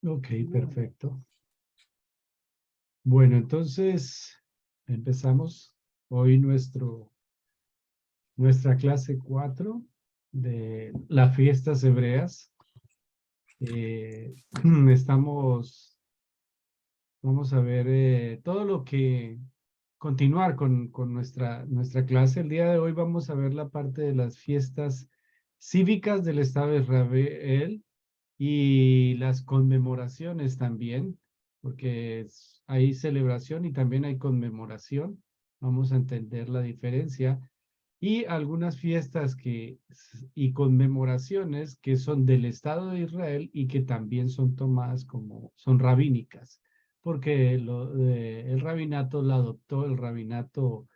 Ok, perfecto. Bueno, entonces empezamos hoy nuestra clase 4 de las fiestas hebreas. Eh, vamos a ver todo lo que, continuar con nuestra clase. El día de hoy vamos a ver la parte de las fiestas cívicas del Estado de Israel y las conmemoraciones también, porque hay celebración y también hay conmemoración. Vamos a entender la diferencia. Y algunas fiestas y conmemoraciones que son del Estado de Israel y que también son tomadas son rabínicas, porque el rabinato la adoptó, el rabinato,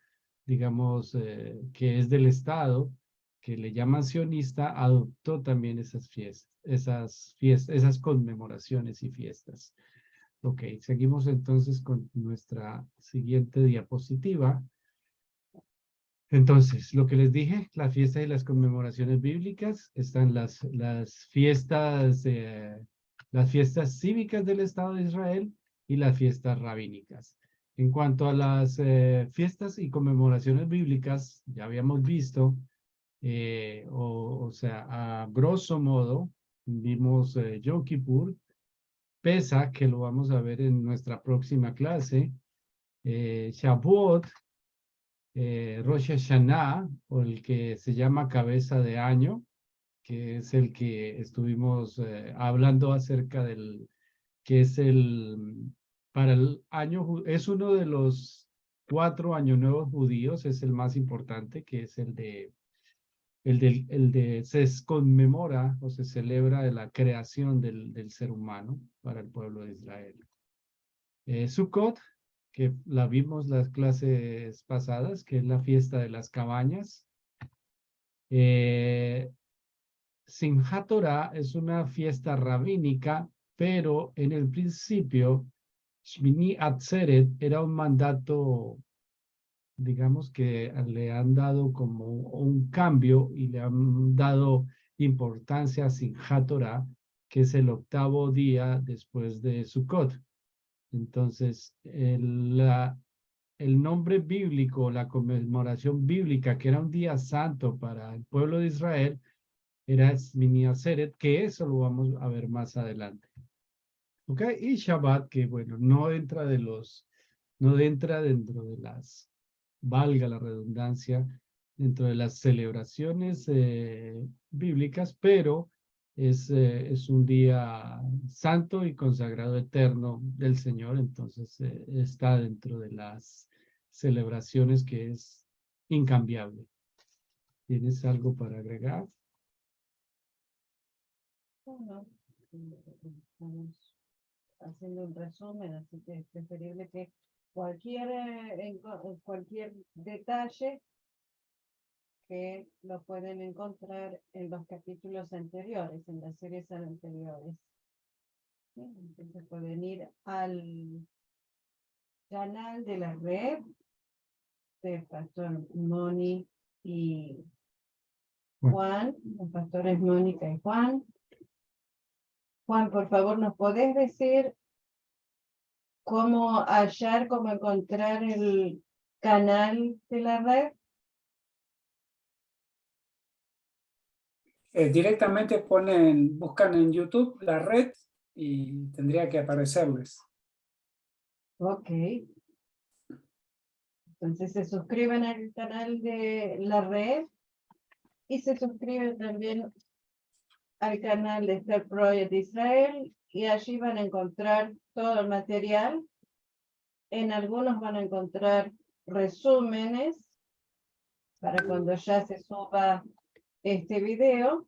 digamos, que es del Estado, que le llaman sionista, adoptó también esas conmemoraciones y fiestas. Ok, seguimos entonces con nuestra siguiente diapositiva. Entonces, lo que les dije, la fiesta y las conmemoraciones bíblicas, están las fiestas cívicas del Estado de Israel y las fiestas rabínicas. En cuanto a las fiestas y conmemoraciones bíblicas, ya habíamos visto, o sea, a grosso modo, vimos Yom Kippur, Pesach, que lo vamos a ver en nuestra próxima clase, Shavuot, Rosh Hashanah, o el que se llama cabeza de año, que es el que estuvimos hablando acerca que es para el año, es uno de los 4 años nuevos judíos, es el más importante, que es se conmemora o se celebra de la creación del ser humano para el pueblo de Israel. Sukkot, que la vimos las clases pasadas, que es la fiesta de las cabañas. Simchat Torah es una fiesta rabínica, pero en el principio, Shmini Atzeret era un mandato, digamos que le han dado como un cambio y le han dado importancia a Simchat Torah, que es el 8º día después de Sukkot. Entonces, el nombre bíblico, la conmemoración bíblica, que era un día santo para el pueblo de Israel, era Shmini Atzeret, que eso lo vamos a ver más adelante. ¿Ok? Y Shabbat, que bueno, no entra dentro de valga la redundancia, dentro de las celebraciones bíblicas, pero es un día santo y consagrado eterno del Señor, entonces está dentro de las celebraciones que es incambiable. ¿Tienes algo para agregar? Bueno, estamos haciendo un resumen, así que es preferible que cualquier detalle que lo pueden encontrar en los capítulos anteriores, en las series anteriores. Bien, entonces pueden ir al canal de la red de Pastor Moni y Juan, los pastores Mónica y Juan. Juan, por favor, ¿nos podés decir cómo encontrar el canal de la red? Directamente buscan en YouTube la red y tendría que aparecerles. Ok. Entonces se suscriben al canal de la red y se suscriben también al canal de Star Project Israel y allí van a encontrar todo el material. En algunos van a encontrar resúmenes para cuando ya se suba este video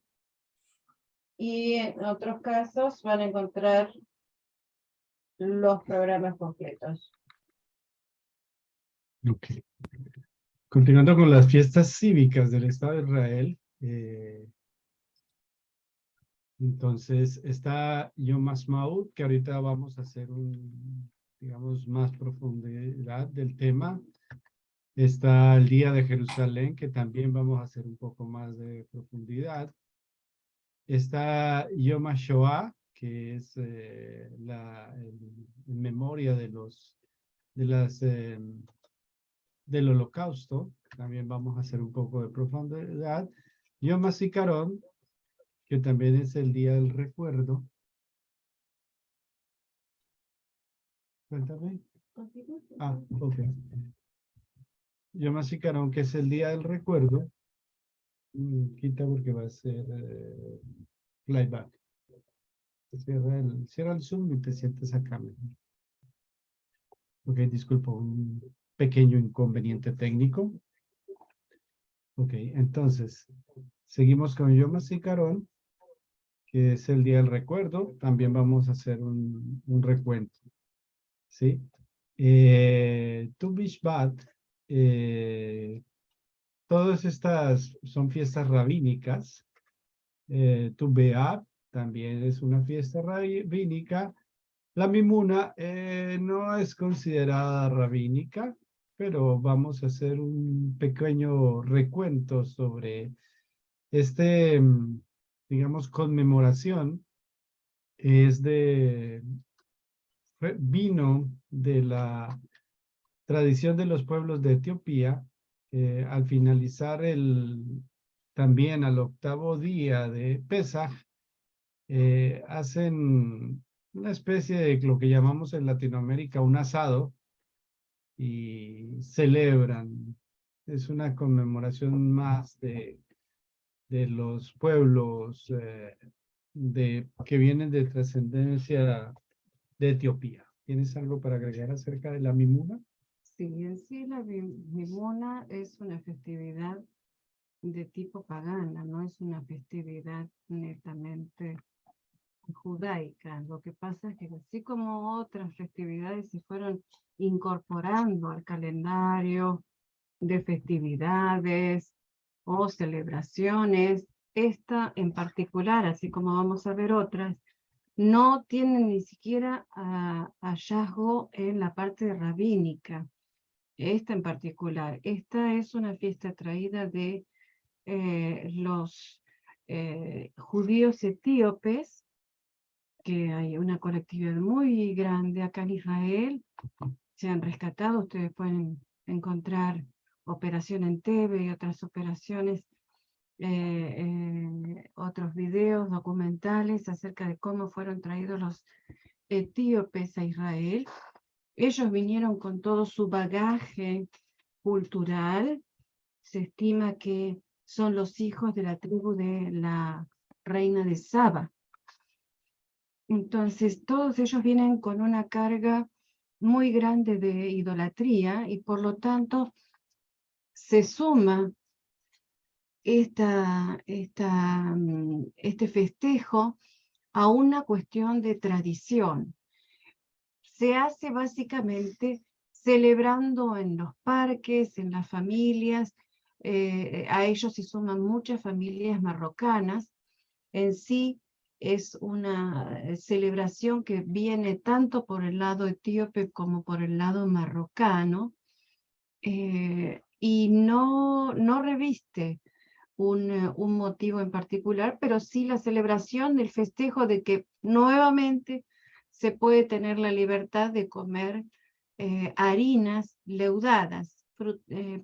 y en otros casos van a encontrar los programas completos. Ok. Continuando con las fiestas cívicas del Estado de Israel, entonces está Yom Ha'atzmaut, que ahorita vamos a hacer digamos, más profundidad del tema. Está el Día de Jerusalén, que también vamos a hacer un poco más de profundidad. Está Yom HaShoah, que es en memoria de del Holocausto. También vamos a hacer un poco de profundidad. Yom HaZikaron, que también es el día del recuerdo. Cuéntame. Ah, ok. Yom HaZikaron, que es el día del recuerdo. Quita porque va a ser playback. Cierra el Zoom y te sientes acá mejor. Ok, disculpa, un pequeño inconveniente técnico. Ok, entonces, seguimos con Yom HaZikaron, que es el día del recuerdo. También vamos a hacer un recuento. ¿Sí? Tu Bishvat, todas estas son fiestas rabínicas. Tu Be'ab también es una fiesta rabínica. La Mimuna no es considerada rabínica, pero vamos a hacer un pequeño recuento sobre digamos, conmemoración. Vino de la tradición de los pueblos de Etiopía. Al finalizar también al octavo día de Pesaj, hacen una especie de lo que llamamos en Latinoamérica un asado y celebran. Es una conmemoración más de los pueblos que vienen de trascendencia de Etiopía. ¿Tienes algo para agregar acerca de la Mimuna? Sí, en sí la Mimuna es una festividad de tipo pagana, no es una festividad netamente judaica. Lo que pasa es que así como otras festividades se fueron incorporando al calendario de festividades o celebraciones, esta en particular, así como vamos a ver otras, no tiene ni siquiera hallazgo en la parte rabínica. Esta en particular, esta es una fiesta traída de los judíos etíopes, que hay una colectividad muy grande acá en Israel, se han rescatado, ustedes pueden encontrar Operación Entebbe y otras operaciones, otros videos documentales acerca de cómo fueron traídos los etíopes a Israel. Ellos vinieron con todo su bagaje cultural. Se estima que son los hijos de la tribu de la reina de Saba. Entonces, todos ellos vienen con una carga muy grande de idolatría y por lo tanto se suma este festejo a una cuestión de tradición. Se hace básicamente celebrando en los parques, en las familias. A ellos se suman muchas familias marrocanas. En sí es una celebración que viene tanto por el lado etíope como por el lado marrocano, y no reviste un motivo en particular, pero sí la celebración del festejo de que nuevamente se puede tener la libertad de comer harinas leudadas,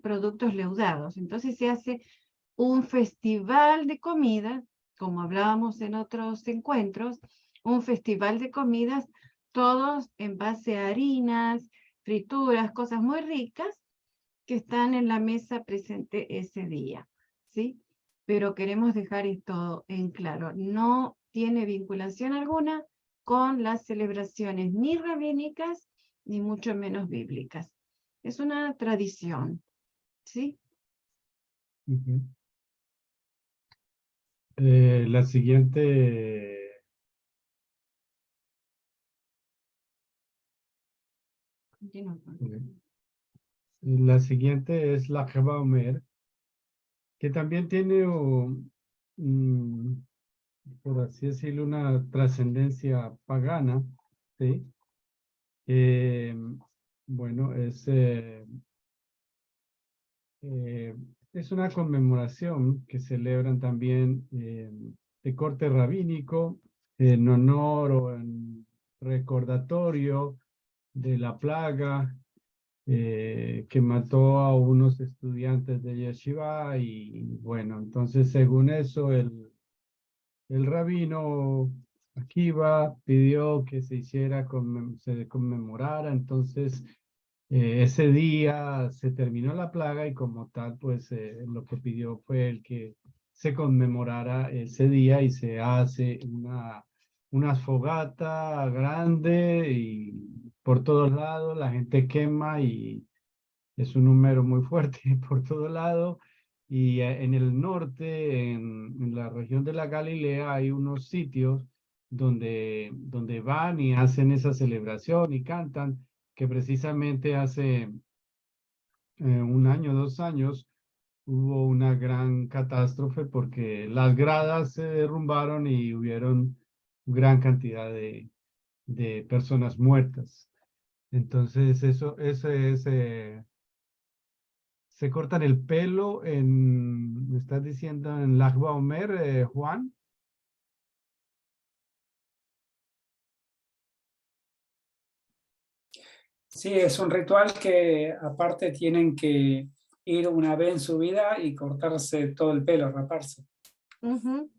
productos leudados. Entonces se hace un festival de comida, como hablábamos en otros encuentros, un festival de comidas, todos en base a harinas, frituras, cosas muy ricas que están en la mesa presente ese día, ¿sí? Pero queremos dejar esto en claro, no tiene vinculación alguna con las celebraciones ni rabínicas, ni mucho menos bíblicas. Es una tradición, ¿sí? Uh-huh. La siguiente... La siguiente es la Jeva Omer, que también tiene, por así decirlo, una trascendencia pagana, ¿sí? Bueno, es una conmemoración que celebran también de corte rabínico, en honor o en recordatorio de la plaga que mató a unos estudiantes de yeshiva y bueno, entonces según eso el rabino Akiva pidió que se hiciera, se conmemorara, entonces ese día se terminó la plaga y como tal, pues lo que pidió fue el que se conmemorara ese día y se hace una fogata grande y por todos lados la gente quema y es un número muy fuerte por todo lado. Y en el norte, en la región de la Galilea, hay unos sitios donde van y hacen esa celebración y cantan, que precisamente hace un año, 2 años, hubo una gran catástrofe porque las gradas se derrumbaron y hubieron gran cantidad de personas muertas. Entonces, eso es, se cortan el pelo me estás diciendo en Lag BaOmer, Juan. Sí, es un ritual que aparte tienen que ir una vez en su vida y cortarse todo el pelo, raparse. Ujú.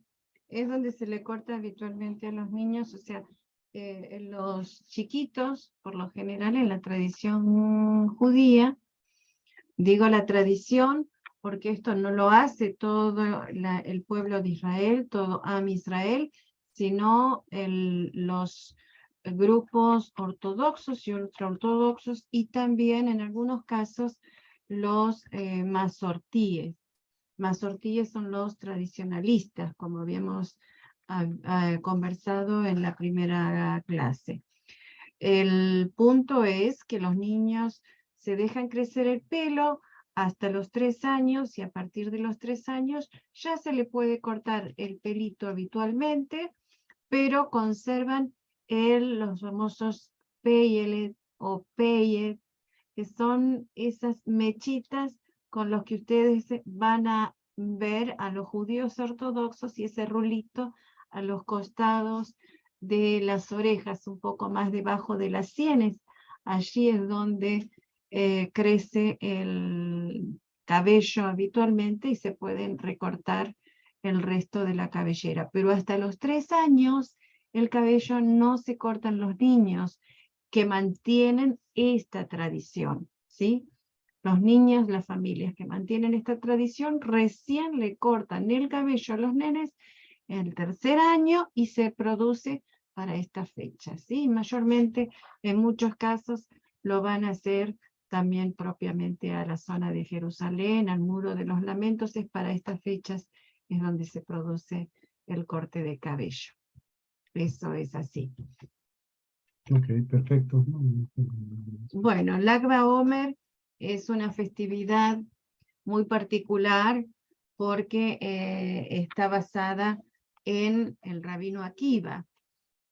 Es donde se le corta habitualmente a los niños, o sea, los chiquitos, por lo general en la tradición judía, digo la tradición porque esto no lo hace todo el pueblo de Israel, todo Am Israel, sino los grupos ortodoxos y ultraortodoxos y también en algunos casos los masortíes. Masortíes son los tradicionalistas, como habíamos conversado en la primera clase. El punto es que los niños se dejan crecer el pelo hasta los 3 años y a partir de los 3 años ya se le puede cortar el pelito habitualmente, pero conservan los famosos peyelet o peyet, que son esas mechitas con los que ustedes van a ver a los judíos ortodoxos y ese rulito a los costados de las orejas, un poco más debajo de las sienes. Allí es donde crece el cabello habitualmente y se pueden recortar el resto de la cabellera. Pero hasta los 3 años el cabello no se corta en los niños que mantienen esta tradición, ¿sí? Los niños, las familias que mantienen esta tradición, recién le cortan el cabello a los nenes en el 3er año y se produce para esta fecha, ¿sí? Mayormente, en muchos casos, lo van a hacer también propiamente a la zona de Jerusalén, al Muro de los Lamentos, es para estas fechas es donde se produce el corte de cabello. Eso es así. Ok, perfecto. Bueno, Lag BaOmer es una festividad muy particular porque está basada en el rabino Akiva.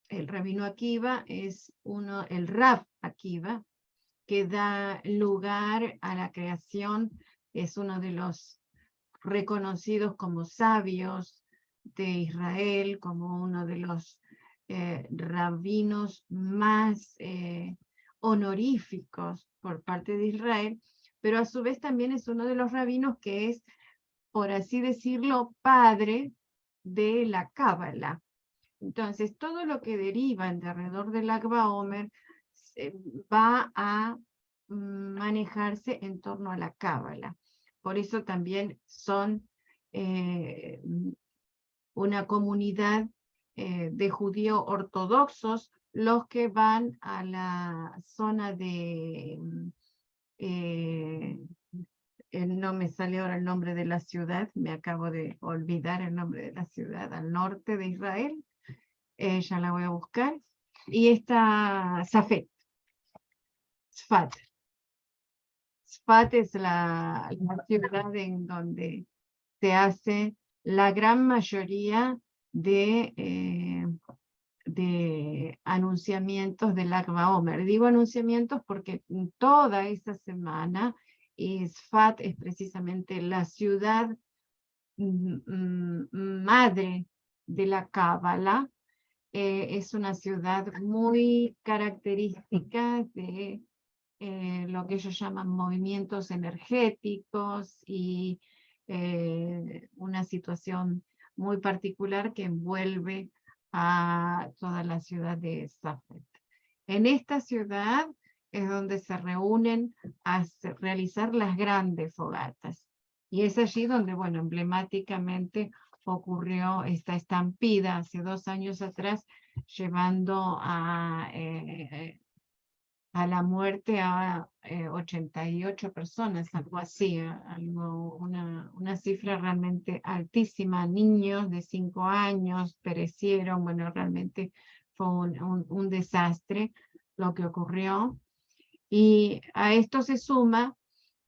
El rabino Akiva es el Rab Akiva, que da lugar a la creación, es uno de los reconocidos como sabios de Israel, como uno de los rabinos más honoríficos por parte de Israel, pero a su vez también es uno de los rabinos que es, por así decirlo, padre de la Cábala. Entonces, todo lo que deriva de alrededor del Lag BaOmer va a manejarse en torno a la Cábala. Por eso también son una comunidad de judíos ortodoxos los que van a la zona de, no me sale ahora el nombre de la ciudad, me acabo de olvidar el nombre de la ciudad, al norte de Israel, ya la voy a buscar, y está Safed, Tzfat. Tzfat es la ciudad en donde se hace la gran mayoría de anunciamientos del Lag BaOmer. Digo anunciamientos porque toda esa semana Tzfat es precisamente la ciudad madre de la Cábala, es una ciudad muy característica de lo que ellos llaman movimientos energéticos y una situación muy particular que envuelve a toda la ciudad de Safed. En esta ciudad es donde se reúnen a realizar las grandes fogatas. Y es allí donde, bueno, emblemáticamente ocurrió esta estampida hace 2 años atrás, llevando a la muerte a 88 personas, algo así, una cifra realmente altísima. Niños de 5 años perecieron. Bueno, realmente fue un desastre lo que ocurrió. Y a esto se suma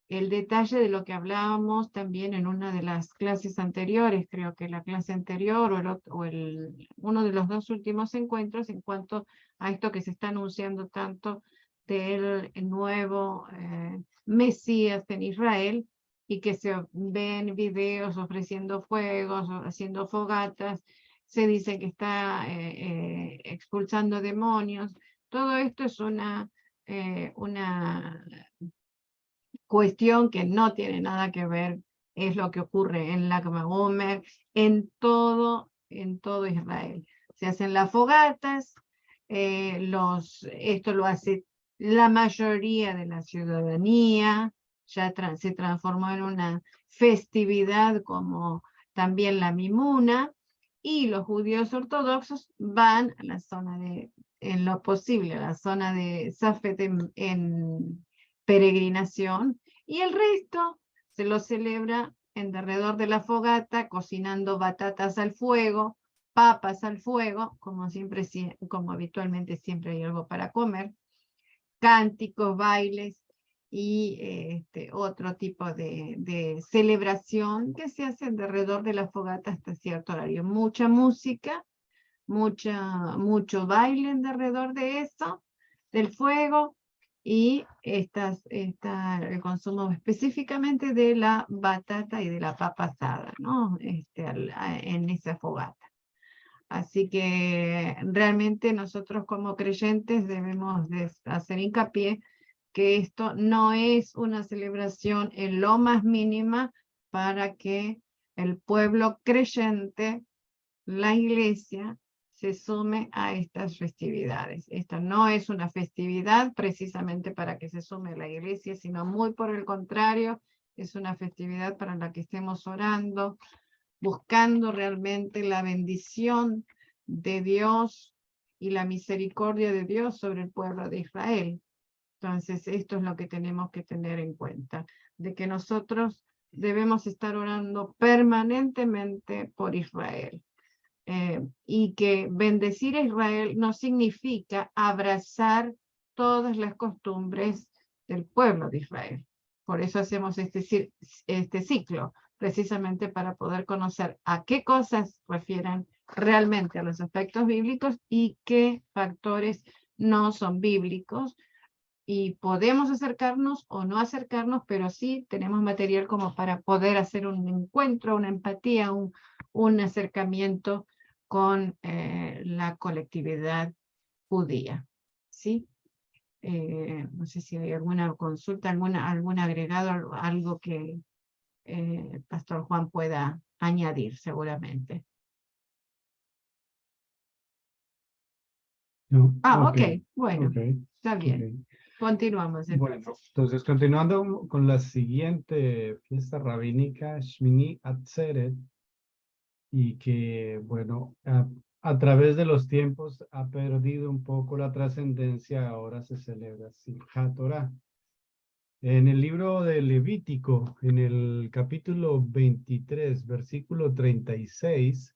el detalle de lo que hablábamos también en una de las clases anteriores, creo que la clase anterior uno de los 2 últimos encuentros, en cuanto a esto que se está anunciando tanto del nuevo Mesías en Israel, y que se ven videos ofreciendo fuegos, haciendo fogatas, se dice que está expulsando demonios. Todo esto es una cuestión que no tiene nada que ver, es lo que ocurre en Lag BaOmer, en todo Israel. Se hacen las fogatas, esto lo hace la mayoría de la ciudadanía, ya se transformó en una festividad como también la Mimuna, y los judíos ortodoxos van a la zona en lo posible, a la zona de Safed en peregrinación, y el resto se lo celebra en derredor de la fogata, cocinando batatas al fuego, papas al fuego, como habitualmente siempre hay algo para comer, cánticos, bailes y otro tipo de celebración que se hace alrededor de la fogata hasta cierto horario. Mucha música, mucho baile alrededor de eso, del fuego, y el consumo específicamente de la batata y de la papa asada, ¿no? En esa fogata. Así que realmente nosotros como creyentes debemos de hacer hincapié que esto no es una celebración en lo más mínima para que el pueblo creyente, la iglesia, se sume a estas festividades. Esta no es una festividad precisamente para que se sume la iglesia, sino muy por el contrario, es una festividad para la que estemos orando, buscando realmente la bendición de Dios y la misericordia de Dios sobre el pueblo de Israel. Entonces, esto es lo que tenemos que tener en cuenta, de que nosotros debemos estar orando permanentemente por Israel. Y que bendecir a Israel no significa abrazar todas las costumbres del pueblo de Israel. Por eso hacemos este ciclo, precisamente para poder conocer a qué cosas refieren realmente a los aspectos bíblicos y qué factores no son bíblicos. Y podemos acercarnos o no acercarnos, pero sí tenemos material como para poder hacer un encuentro, una empatía, un acercamiento con la colectividad judía. ¿Sí? No sé si hay alguna consulta, algún agregado, algo que el Pastor Juan pueda añadir seguramente. No, Ok, bueno, está bien. Continuamos. Bueno, entonces continuando con la siguiente fiesta rabínica, Shmini Atzeret, y que, bueno, a través de los tiempos ha perdido un poco la trascendencia, ahora se celebra Simchat Torah. En el libro de Levítico, en el capítulo 23, versículo 36,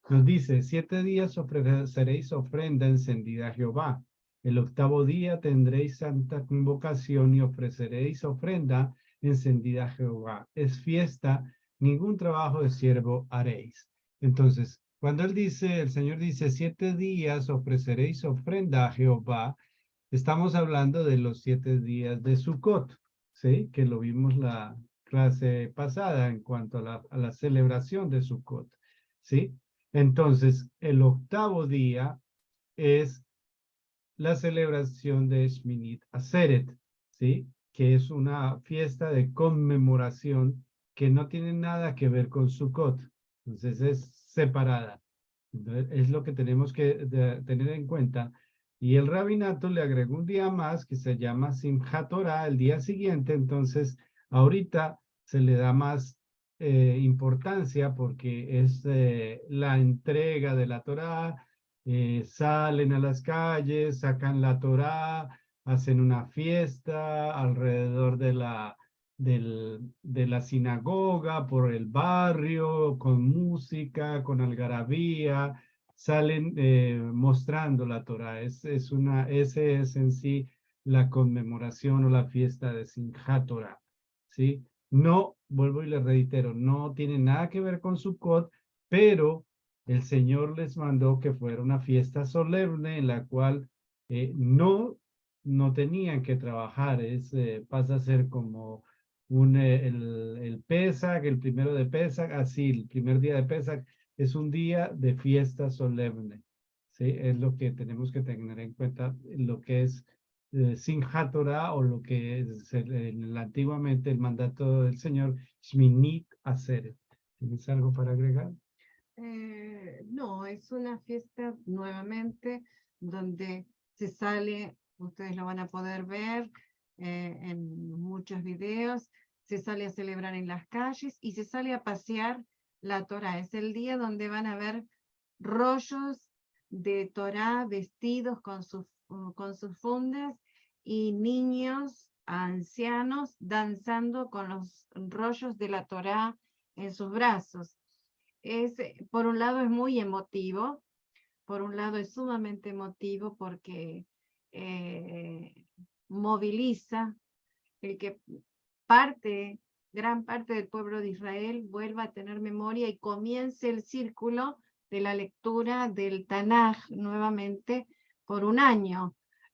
nos dice: 7 días ofreceréis ofrenda encendida a Jehová. El 8º día tendréis santa convocación y ofreceréis ofrenda encendida a Jehová. Es fiesta, ningún trabajo de siervo haréis. Entonces, cuando el Señor dice 7 días ofreceréis ofrenda a Jehová, estamos hablando de los 7 días de Sukkot, ¿sí? Que lo vimos la clase pasada en cuanto a la celebración de Sukkot, ¿sí? Entonces, el 8º día es la celebración de Shminit Atzeret, ¿sí? Que es una fiesta de conmemoración que no tiene nada que ver con Sukkot. Entonces es separada. Entonces, es lo que tenemos que tener en cuenta. Y el rabinato le agregó un día más que se llama Simchat Torah, el día siguiente. Entonces, ahorita se le da más importancia porque es la entrega de la Torah. Salen a las calles, sacan la Torah, hacen una fiesta alrededor de la sinagoga, por el barrio, con música, con algarabía, salen mostrando la Torah. Ese es en sí la conmemoración o la fiesta de Simchat Torah, ¿sí? No, vuelvo y le reitero, no tiene nada que ver con Sukkot, pero el Señor les mandó que fuera una fiesta solemne en la cual no tenían que trabajar. Pasa a ser como el Pesach, el primero de Pesach, así, el primer día de Pesach es un día de fiesta solemne. ¿Sí? Es lo que tenemos que tener en cuenta, lo que es Simchat Torah o lo que es antiguamente el mandato del Señor, Shminit Atzeret. ¿Tienes algo para agregar? No, es una fiesta nuevamente donde se sale, ustedes lo van a poder ver en muchos videos, se sale a celebrar en las calles y se sale a pasear la Torá. Es el día donde van a ver rollos de Torá vestidos con sus fundas y niños, ancianos, danzando con los rollos de la Torá en sus brazos. Por un lado es muy emotivo, por un lado es sumamente emotivo porque moviliza el que gran parte del pueblo de Israel vuelva a tener memoria y comience el círculo de la lectura del Tanaj nuevamente por un año.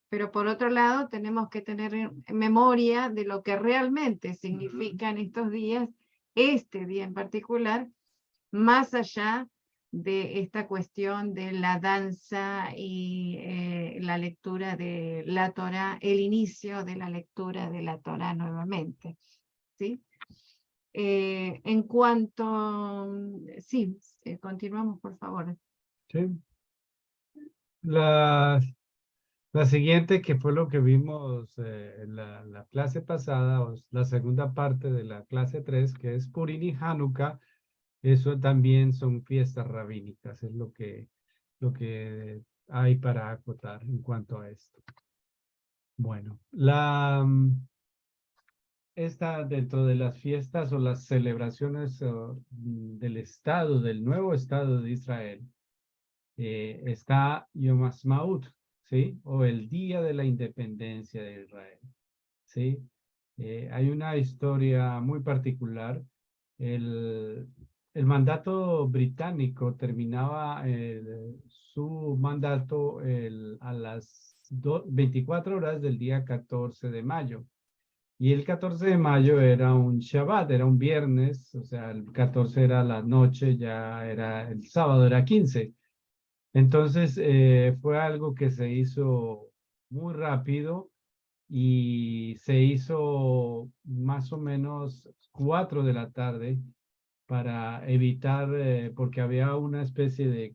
Pero por otro lado tenemos que tener en memoria de lo que realmente significan estos días, este día en particular, más allá de esta cuestión de la danza y la lectura de la Torá, el inicio de la lectura de la Torá nuevamente. ¿Sí? En cuanto, sí, continuamos por favor. Sí. La siguiente, que fue lo que vimos en la clase pasada, o la segunda parte de la clase 3, que es Purim y Hanukkah, eso también son fiestas rabínicas, es lo que hay para acotar en cuanto a esto. Bueno, esta dentro de las fiestas o las celebraciones del Estado, del nuevo Estado de Israel, está Yom Ha'atzmaut, ¿sí? O el Día de la Independencia de Israel, ¿sí? Hay una historia muy particular. El, el mandato británico terminaba su mandato a las 24 horas del día 14 de mayo. Y el 14 de mayo era un Shabbat, era un viernes, o sea, el 14 era la noche, ya era el sábado, era 15. Entonces, fue algo que se hizo muy rápido y se hizo más o menos 4 de la tarde para evitar, porque había una especie de,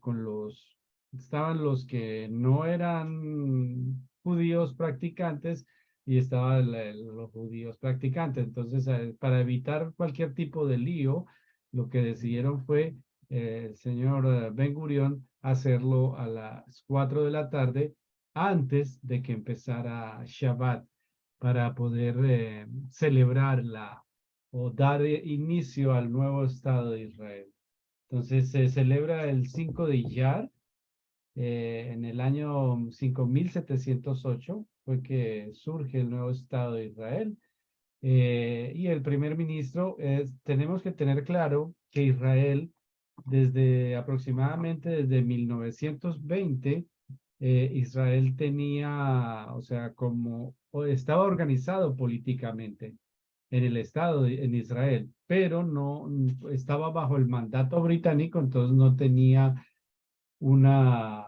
estaban los que no eran judíos practicantes y estaban los judíos practicantes. Entonces, para evitar cualquier tipo de lío, lo que decidieron fue el señor Ben Gurión hacerlo a las 4 de la tarde antes de que empezara Shabbat para poder celebrar o dar inicio al nuevo Estado de Israel. Entonces se celebra el 5 de Iyar, en el año 5708, fue que surge el nuevo Estado de Israel. Y el primer ministro tenemos que tener claro que Israel, aproximadamente desde 1920, Israel tenía, o sea, estaba organizado políticamente en el Estado, en Israel, pero no estaba bajo el mandato británico, entonces no tenía una,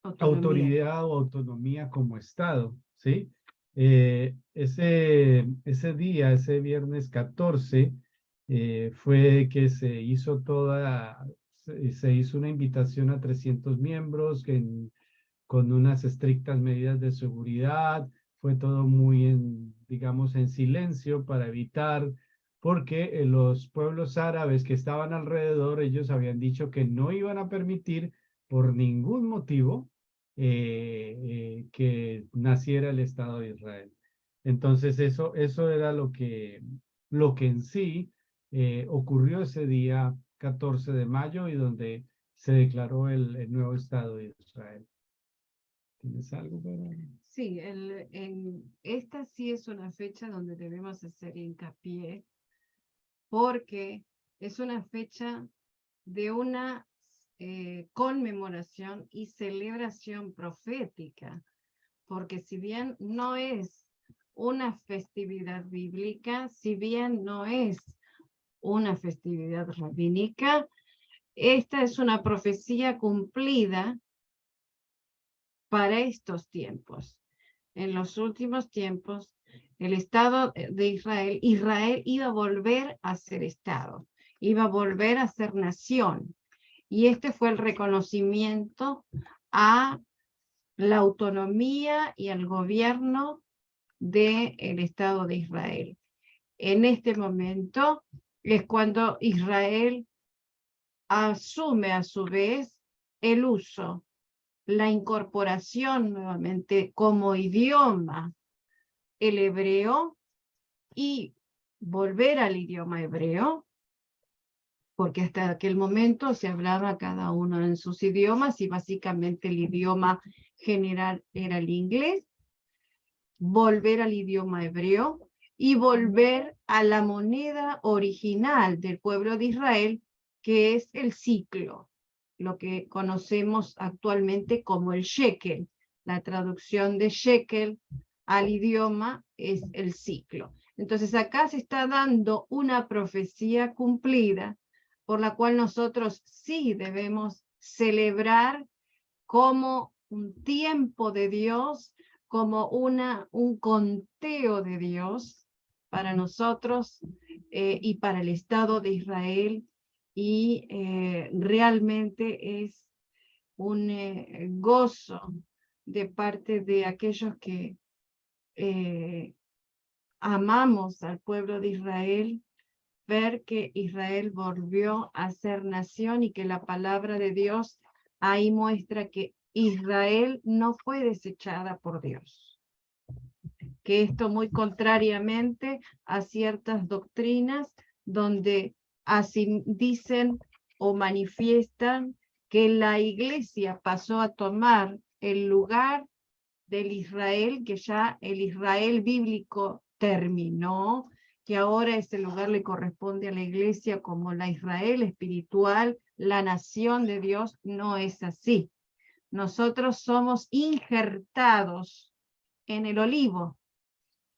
autoridad o autonomía como Estado, ¿sí? Ese día, ese viernes 14, fue que se hizo una invitación a 300 miembros con unas estrictas medidas de seguridad. Fue todo muy digamos, en silencio para evitar, porque los pueblos árabes que estaban alrededor, ellos habían dicho que no iban a permitir por ningún motivo que naciera el Estado de Israel. Entonces eso era lo que en sí ocurrió ese día 14 de mayo y donde se declaró el nuevo Estado de Israel. ¿Tienes algo para...? Sí, esta sí es una fecha donde debemos hacer hincapié, porque es una fecha de una conmemoración y celebración profética, porque si bien no es una festividad bíblica, si bien no es una festividad rabínica, esta es una profecía cumplida para estos tiempos. En los últimos tiempos, el Estado de Israel iba a volver a ser Estado, iba a volver a ser nación. Y este fue el reconocimiento a la autonomía y al gobierno del Estado de Israel. En este momento es cuando Israel asume a su vez el uso, la incorporación nuevamente como idioma el hebreo y volver al idioma hebreo, porque hasta aquel momento se hablaba cada uno en sus idiomas y básicamente el idioma general era el inglés, volver al idioma hebreo y volver a la moneda original del pueblo de Israel, que es el siclo, lo que conocemos actualmente como el shekel. La traducción de shekel al idioma es el ciclo. Entonces acá se está dando una profecía cumplida por la cual nosotros sí debemos celebrar como un tiempo de Dios, como un conteo de Dios para nosotros y para el Estado de Israel, y realmente es un gozo de parte de aquellos que amamos al pueblo de Israel, ver que Israel volvió a ser nación y que la palabra de Dios ahí muestra que Israel no fue desechada por Dios. Que esto muy contrariamente a ciertas doctrinas donde así dicen o manifiestan que la iglesia pasó a tomar el lugar del Israel, que ya el Israel bíblico terminó, que ahora ese lugar le corresponde a la iglesia como la Israel espiritual, la nación de Dios. No es así. Nosotros somos injertados en el olivo.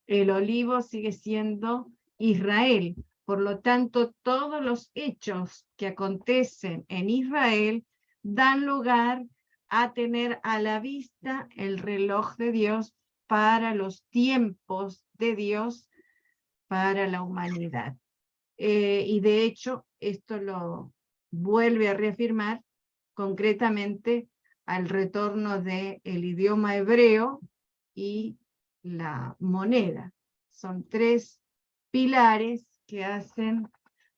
El olivo sigue siendo Israel. Por lo tanto, todos los hechos que acontecen en Israel dan lugar a tener a la vista el reloj de Dios para los tiempos de Dios para la humanidad. Y de hecho, esto lo vuelve a reafirmar concretamente al retorno del idioma hebreo y la moneda. Son tres pilares que hacen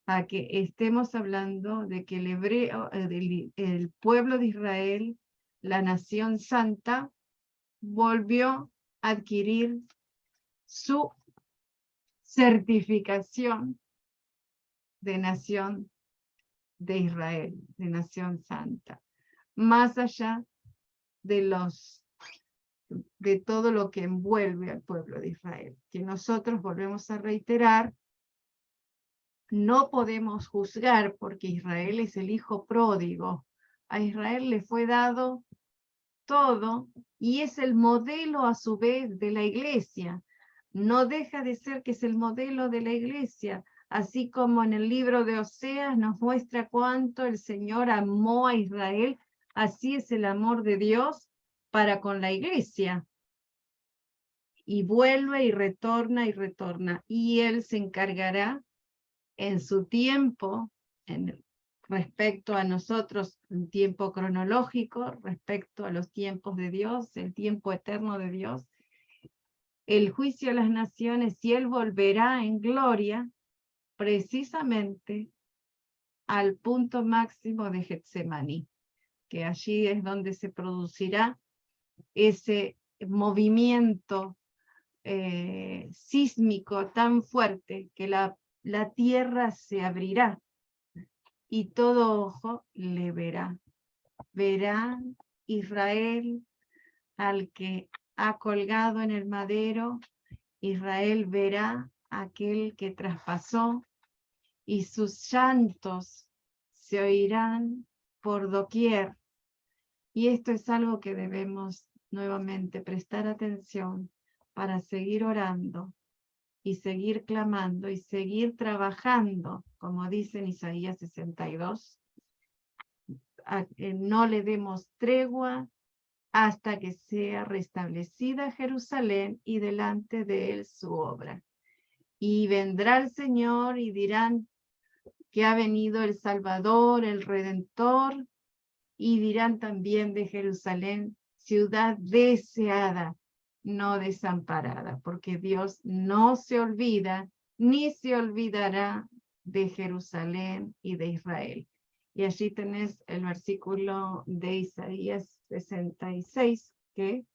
a que estemos hablando de que el hebreo, el pueblo de Israel, la nación santa, volvió a adquirir su certificación de nación de Israel, de nación santa, más allá de todo lo que envuelve al pueblo de Israel, que nosotros volvemos a reiterar, no podemos juzgar porque Israel es el hijo pródigo. A Israel le fue dado todo y es el modelo a su vez de la iglesia. No deja de ser que es el modelo de la iglesia, así como en el libro de Oseas nos muestra cuánto el Señor amó a Israel, así es el amor de Dios para con la iglesia. Y vuelve y retorna y retorna. Y Él se encargará en su tiempo, respecto a nosotros, un tiempo cronológico, respecto a los tiempos de Dios, el tiempo eterno de Dios, el juicio a las naciones, y Él volverá en gloria precisamente al punto máximo de Getsemaní, que allí es donde se producirá ese movimiento sísmico tan fuerte que la tierra se abrirá y todo ojo le verá. Verán Israel al que ha colgado en el madero, Israel verá a aquel que traspasó, y sus llantos se oirán por doquier. Y esto es algo que debemos nuevamente prestar atención para seguir orando y seguir clamando y seguir trabajando, como dice en Isaías 62, no le demos tregua hasta que sea restablecida Jerusalén y delante de él su obra. Y vendrá el Señor y dirán que ha venido el Salvador, el Redentor, y dirán también de Jerusalén, ciudad deseada, no desamparada, porque Dios no se olvida, ni se olvidará de Jerusalén y de Israel. Y allí tenés el versículo de Isaías 66 que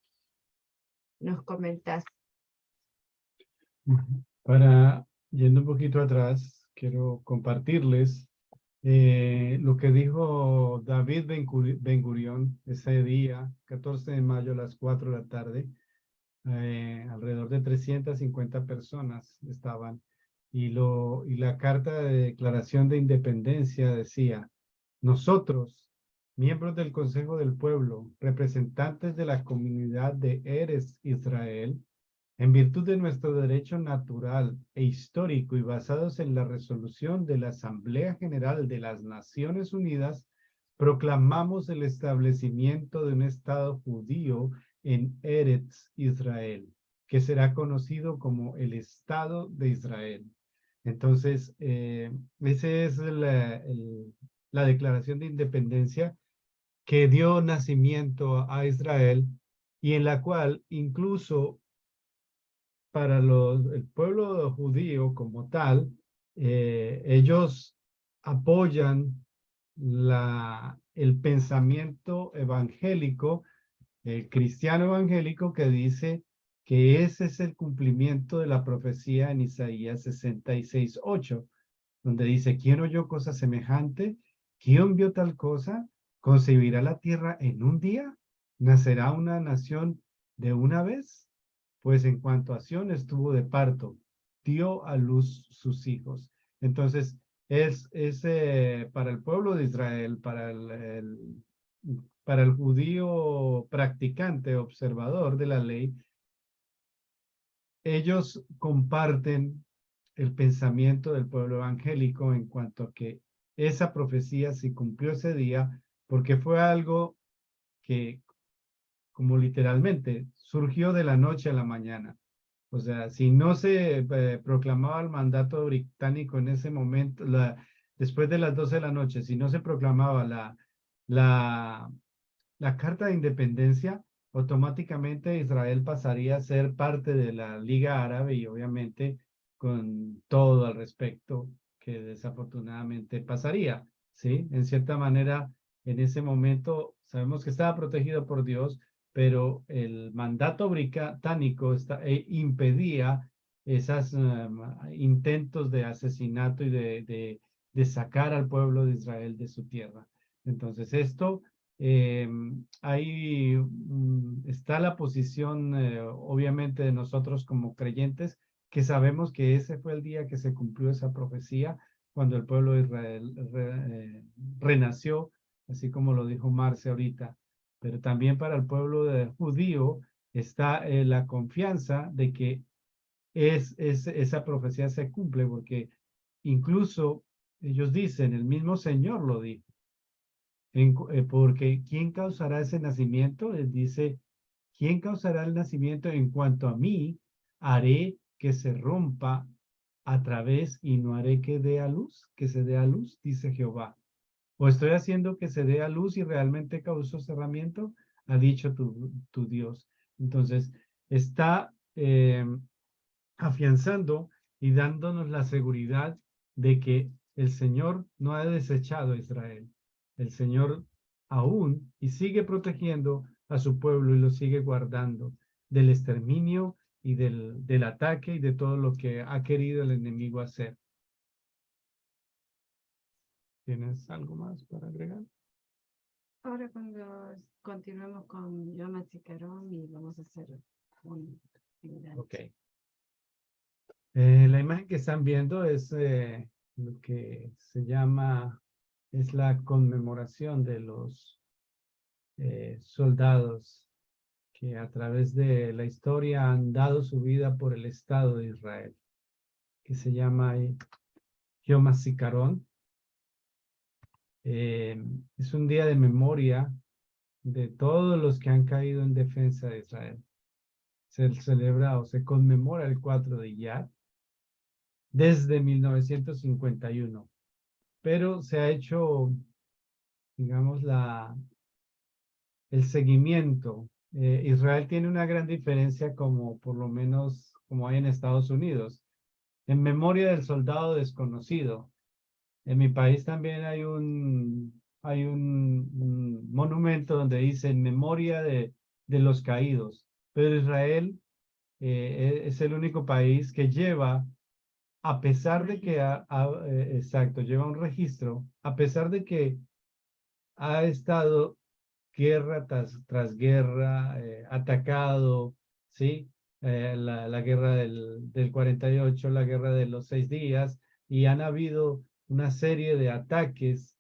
nos comentás. Para, yendo un poquito atrás, quiero compartirles lo que dijo David Ben Gurión ese día, 14 de mayo a las 4 de la tarde. Alrededor de 350 personas estaban. Y la carta de declaración de independencia decía: nosotros, miembros del Consejo del Pueblo, representantes de la comunidad de Eretz Israel, en virtud de nuestro derecho natural e histórico y basados en la resolución de la Asamblea General de las Naciones Unidas, proclamamos el establecimiento de un Estado judío en Eretz Israel, que será conocido como el Estado de Israel. Entonces, esa es la declaración de independencia que dio nacimiento a Israel y en la cual incluso para el pueblo judío como tal, ellos apoyan el pensamiento evangélico, el cristiano evangélico, que dice que ese es el cumplimiento de la profecía en Isaías 66:8, donde dice: ¿quién oyó cosa semejante? ¿Quién vio tal cosa? ¿Concebirá la tierra en un día? ¿Nacerá una nación de una vez? Pues en cuanto a Sión estuvo de parto, dio a luz sus hijos. Entonces, es para el pueblo de Israel, para el judío practicante, observador de la ley, ellos comparten el pensamiento del pueblo evangélico en cuanto a que esa profecía se cumplió ese día, porque fue algo que, como literalmente, surgió de la noche a la mañana. O sea, si no se proclamaba el mandato británico en ese momento, después de las 12 de la noche, si no se proclamaba la Carta de Independencia, automáticamente Israel pasaría a ser parte de la Liga Árabe y obviamente con todo al respecto que desafortunadamente pasaría, ¿sí? En cierta manera, en ese momento sabemos que estaba protegido por Dios, pero el mandato británico impedía esos intentos de asesinato y de sacar al pueblo de Israel de su tierra. Entonces esto, ahí está la posición, obviamente, de nosotros como creyentes, que sabemos que ese fue el día que se cumplió esa profecía, cuando el pueblo de Israel renació, así como lo dijo Marce ahorita. Pero también para el pueblo judío está la confianza de que esa profecía se cumple, porque incluso ellos dicen, el mismo Señor lo dijo, porque ¿quién causará ese nacimiento? Él dice ¿quién causará el nacimiento? En cuanto a mí, haré que se rompa a través y no haré que dé a luz, que se dé a luz, dice Jehová. ¿O estoy haciendo que se dé a luz y realmente causó cerramiento? Ha dicho tu Dios. Entonces, está afianzando y dándonos la seguridad de que el Señor no ha desechado a Israel. El Señor aún y sigue protegiendo a su pueblo y lo sigue guardando del exterminio y del ataque y de todo lo que ha querido el enemigo hacer. ¿Tienes algo más para agregar? Ahora cuando continuemos con Yom HaZikaron y vamos a hacer un actividad. Ok. La imagen que están viendo es lo que se llama, es la conmemoración de los soldados que a través de la historia han dado su vida por el Estado de Israel, que se llama Yom HaZikaron. Es un día de memoria de todos los que han caído en defensa de Israel. Se celebra o se conmemora el 4 de Iyar desde 1951, pero se ha hecho, digamos, el seguimiento. Israel tiene una gran diferencia como por lo menos como hay en Estados Unidos. En memoria del soldado desconocido. En mi país también hay un monumento donde dice en memoria de los caídos. Pero Israel es el único país que lleva, a pesar de que exacto, lleva un registro, a pesar de que ha estado guerra tras guerra, atacado, ¿sí? La guerra del 48, la guerra de los 6 días, y han habido una serie de ataques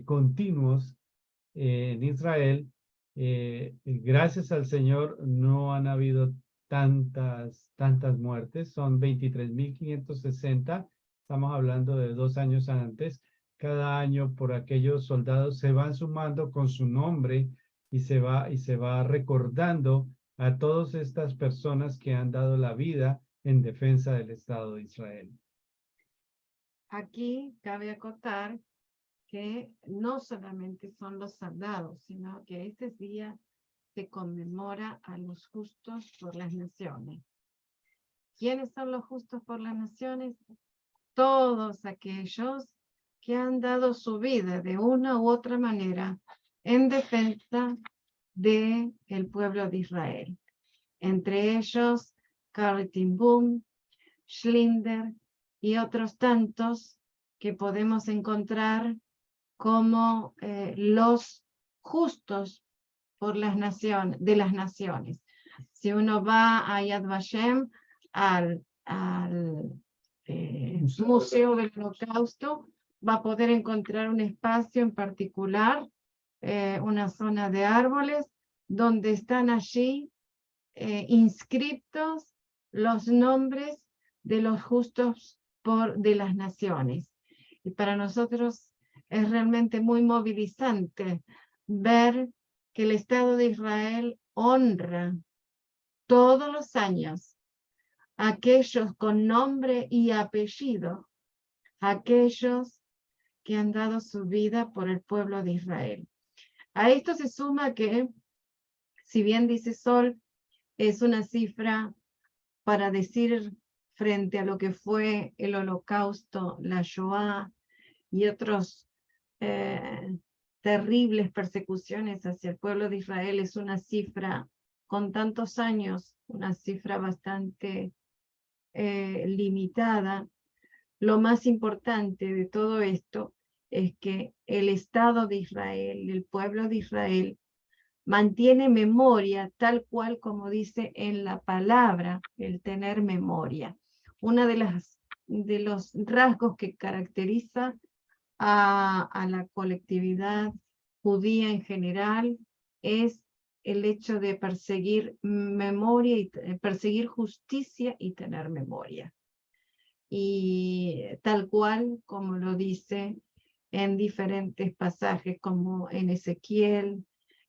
continuos en Israel. Gracias al Señor no han habido tantas muertes, son 23.560, estamos hablando de 2 años antes. Cada año por aquellos soldados se van sumando con su nombre y se va recordando a todas estas personas que han dado la vida en defensa del Estado de Israel. Aquí cabe acotar que no solamente son los soldados, sino que este día se conmemora a los justos por las naciones. ¿Quiénes son los justos por las naciones? Todos aquellos que han dado su vida de una u otra manera en defensa del pueblo de Israel. Entre ellos, Corrie ten Boom, Schlichter y otros tantos que podemos encontrar como los justos por las naciones, de las naciones. Si uno va a Yad Vashem, al Museo del Holocausto, va a poder encontrar un espacio en particular, una zona de árboles, donde están allí inscriptos los nombres de los justos de las naciones. Y para nosotros es realmente muy movilizante ver que el Estado de Israel honra todos los años a aquellos con nombre y apellido, aquellos que han dado su vida por el pueblo de Israel. A esto se suma que, si bien dice Sol, es una cifra para decir frente a lo que fue el Holocausto, la Shoah y otros terribles persecuciones hacia el pueblo de Israel, es una cifra con tantos años, una cifra bastante limitada. Lo más importante de todo esto es que el Estado de Israel, el pueblo de Israel, mantiene memoria tal cual como dice en la palabra, el tener memoria. Una de los rasgos que caracteriza a la colectividad judía en general es el hecho de perseguir memoria y perseguir justicia y tener memoria. Y tal cual como lo dice en diferentes pasajes, como en Ezequiel,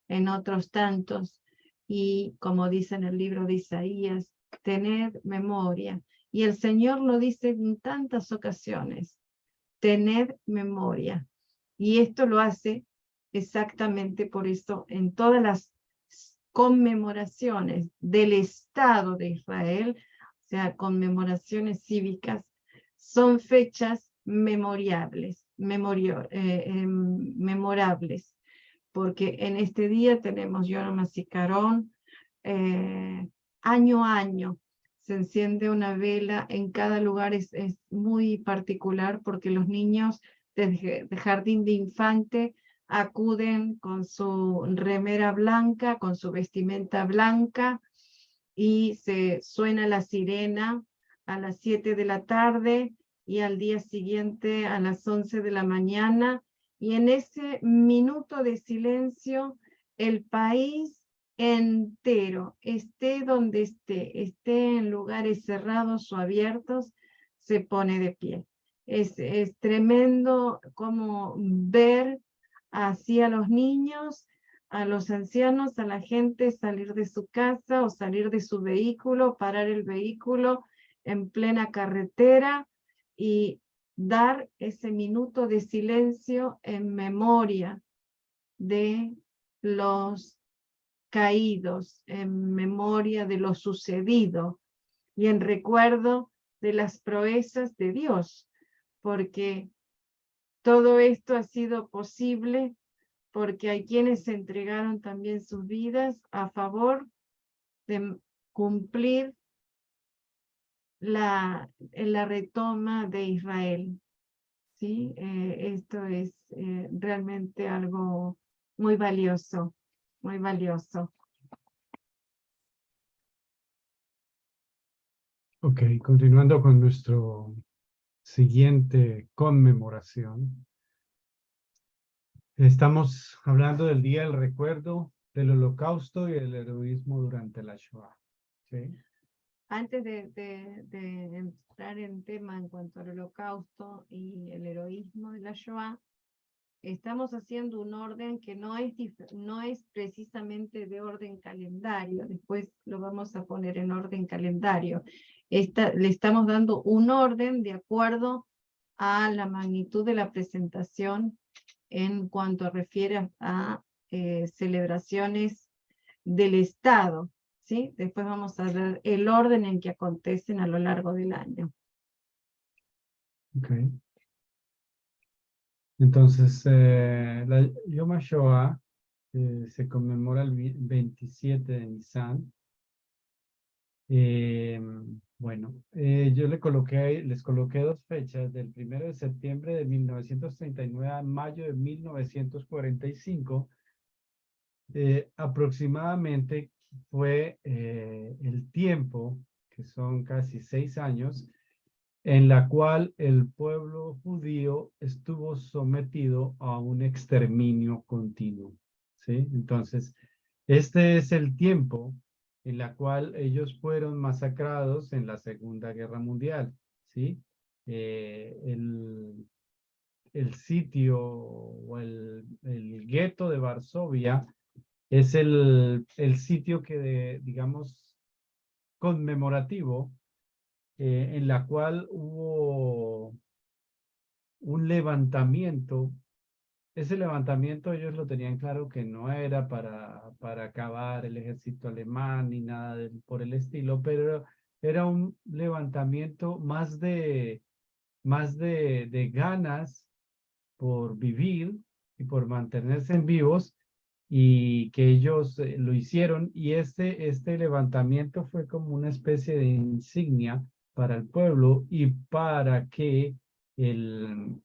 en otros tantos, Y como dice en el libro de Isaías, tened memoria. Y el Señor lo dice en tantas ocasiones, tened memoria. Y esto lo hace exactamente por eso en todas las conmemoraciones del Estado de Israel, o sea, conmemoraciones cívicas, son fechas memorables, memorables, porque en este día tenemos Yom HaZikaron, año a año se enciende una vela en cada lugar, es muy particular porque los niños de jardín de infante acuden con su remera blanca, con su vestimenta blanca, y se suena la sirena a las 7 de la tarde y al día siguiente a las 11 de la mañana, y en ese minuto de silencio el país entero, esté donde esté en lugares cerrados o abiertos, se pone de pie. Es tremendo como ver así a los niños, a los ancianos, a la gente salir de su casa o salir de su vehículo, parar el vehículo en plena carretera y dar ese minuto de silencio en memoria de los caídos, en memoria de lo sucedido y en recuerdo de las proezas de Dios, porque todo esto ha sido posible porque hay quienes se entregaron también sus vidas a favor de cumplir la retoma de Israel. ¿Sí? Esto es realmente algo muy valioso, muy valioso. Ok, continuando con nuestro siguiente conmemoración. Estamos hablando del Día del Recuerdo del Holocausto y el heroísmo durante la Shoah. ¿Sí? Antes de entrar en tema en cuanto al Holocausto y el heroísmo de la Shoah, estamos haciendo un orden que no es precisamente de orden calendario. Después lo vamos a poner en orden calendario. Le estamos dando un orden de acuerdo a la magnitud de la presentación en cuanto refiere a celebraciones del Estado, ¿sí? Después vamos a ver el orden en que acontecen a lo largo del año. Okay. Entonces, la Yom HaShoah se conmemora el 27 de Nisan. Bueno, yo les coloqué dos fechas, del 1 de septiembre de 1939 a mayo de 1945. Aproximadamente fue el tiempo, que son casi 6 años, en la cual el pueblo judío estuvo sometido a un exterminio continuo, ¿sí? Entonces, este es el tiempo en la cual ellos fueron masacrados en la Segunda Guerra Mundial, ¿sí? El sitio o el gueto de Varsovia es el sitio que, digamos, conmemorativo, en la cual hubo un levantamiento. Ese levantamiento ellos lo tenían claro que no era para acabar el ejército alemán ni nada por el estilo, pero era un levantamiento más de ganas por vivir y por mantenerse en vivos, y que ellos lo hicieron, y este levantamiento fue como una especie de insignia para el pueblo y para que el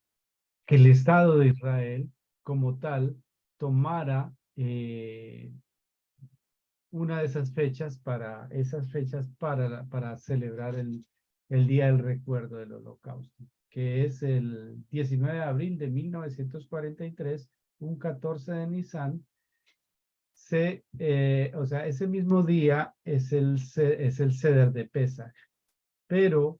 Estado de Israel como tal tomara una de esas fechas para celebrar el Día del Recuerdo del Holocausto, que es el 19 de abril de 1943, un 14 de Nisan. O sea, ese mismo día es el Seder de Pesach, pero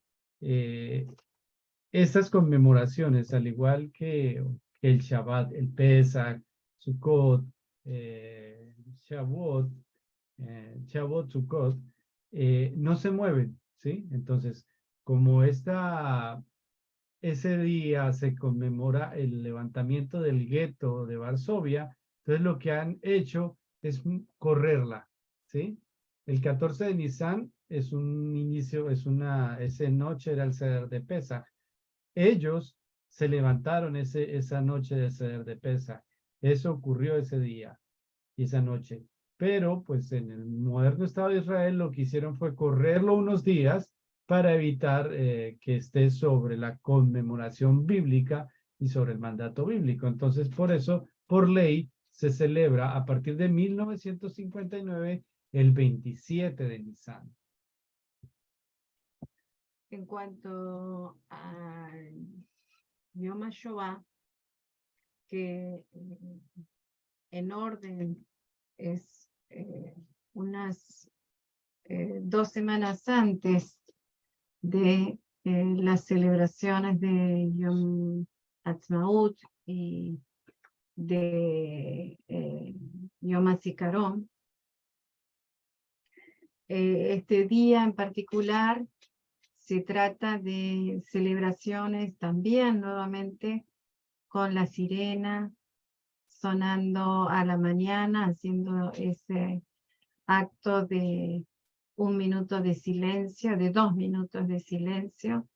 estas conmemoraciones, al igual que el Shabbat, el Pesach, Sukkot, Shavuot, Shavuot, Sukkot, no se mueven, ¿sí? Entonces, como ese día se conmemora el levantamiento del gueto de Varsovia, entonces lo que han hecho es correrla, ¿sí? El 14 de Nisan es un inicio, esa noche era el Seder de Pesaj. Ellos se levantaron esa noche del Seder de Pesaj. Eso ocurrió ese día y esa noche. Pero pues en el moderno Estado de Israel lo que hicieron fue correrlo unos días para evitar que esté sobre la conmemoración bíblica y sobre el mandato bíblico. Entonces, por eso, por ley, se celebra a partir de 1959 el 27 de Nisan. En cuanto a Yom HaShoah, que en orden es unas 2 semanas antes de las celebraciones de Yom Ha'atzmaut y de Yom HaZikaron. Este día en particular se trata de celebraciones también nuevamente con la sirena sonando a la mañana, haciendo ese acto de 1 minuto de silencio, de 2 minutos de silencio.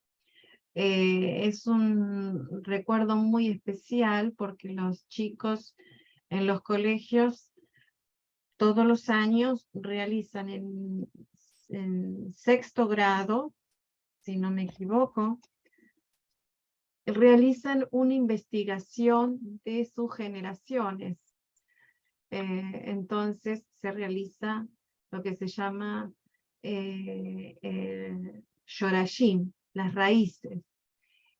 Es un recuerdo muy especial porque los chicos en los colegios todos los años realizan en 6º grado, si no me equivoco, realizan una investigación de sus generaciones. Entonces se realiza lo que se llama Shorashim, las raíces,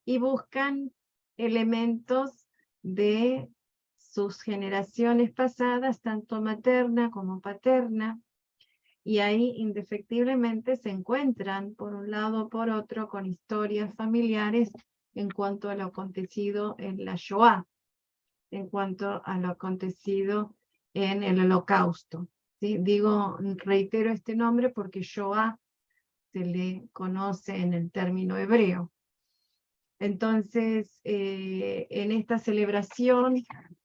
y buscan elementos de sus generaciones pasadas, tanto materna como paterna, y ahí indefectiblemente se encuentran por un lado o por otro con historias familiares en cuanto a lo acontecido en la Shoah, en cuanto a lo acontecido en el Holocausto. ¿Sí? Reitero este nombre porque Shoah se le conoce en el término hebreo. Entonces, en esta celebración,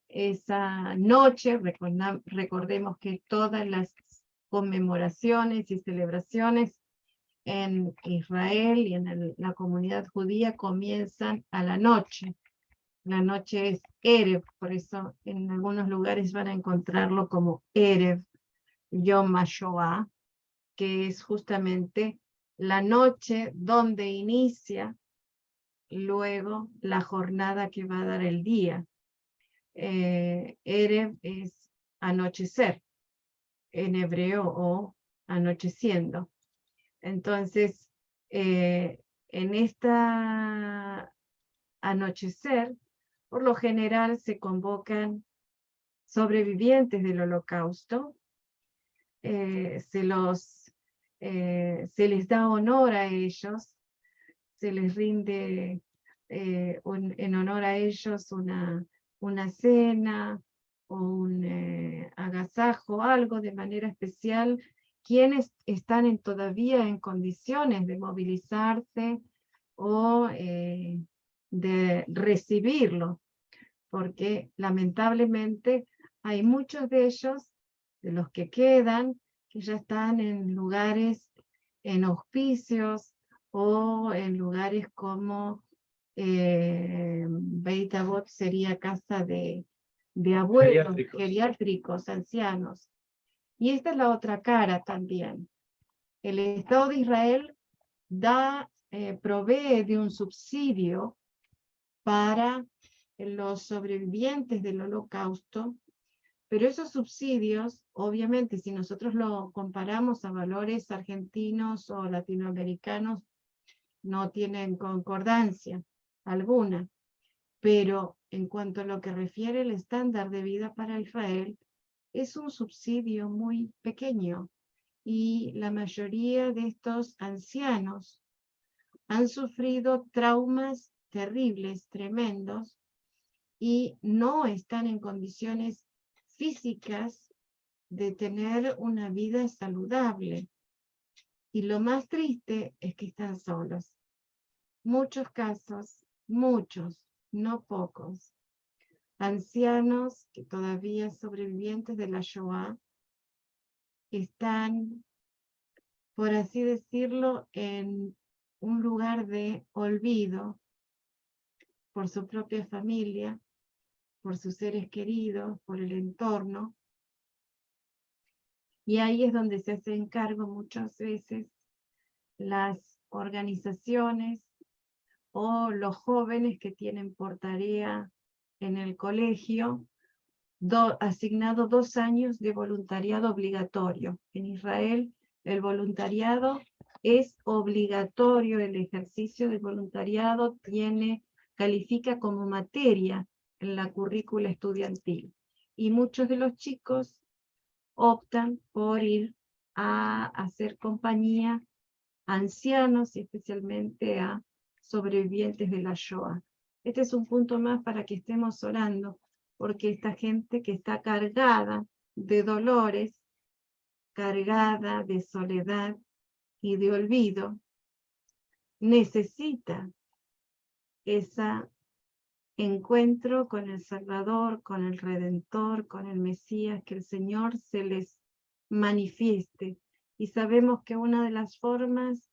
esa noche, recordemos que todas las conmemoraciones y celebraciones en Israel y en la comunidad judía comienzan a la noche. La noche es Erev, por eso en algunos lugares van a encontrarlo como Erev Yom HaShoah, que es justamente la noche donde inicia luego la jornada que va a dar el día. Erev es anochecer en hebreo o anocheciendo. Entonces, en esta anochecer, por lo general se convocan sobrevivientes del Holocausto, se les da honor a ellos, se les rinde en honor a ellos una cena o un agasajo, algo de manera especial, quienes están todavía en condiciones de movilizarse o de recibirlo, porque lamentablemente hay muchos de ellos, de los que quedan, que ya están en lugares, en hospicios o en lugares como Beit Avot sería casa de abuelos, geriátricos, ancianos. Y esta es la otra cara también. El Estado de Israel provee de un subsidio para los sobrevivientes del Holocausto, pero esos subsidios, obviamente, si nosotros lo comparamos a valores argentinos o latinoamericanos, no tienen concordancia alguna, pero en cuanto a lo que refiere el estándar de vida para Israel, es un subsidio muy pequeño, y la mayoría de estos ancianos han sufrido traumas terribles, tremendos, y no están en condiciones físicas de tener una vida saludable. Y lo más triste es que están solos. Muchos casos, muchos, no pocos, ancianos que todavía sobrevivientes de la Shoah están, por así decirlo, en un lugar de olvido por su propia familia, por sus seres queridos, por el entorno. Y ahí es donde se hacen cargo muchas veces las organizaciones o los jóvenes que tienen por tarea en el colegio asignado 2 años de voluntariado obligatorio. En Israel el voluntariado es obligatorio, el ejercicio del voluntariado califica como materia en la currícula estudiantil. Y muchos de los chicos optan por ir a hacer compañía a ancianos y especialmente a sobrevivientes de la Shoah. Este es un punto más para que estemos orando, porque esta gente que está cargada de dolores, cargada de soledad y de olvido, necesita ese encuentro con el Salvador, con el Redentor, con el Mesías, que el Señor se les manifieste. Y sabemos que una de las formas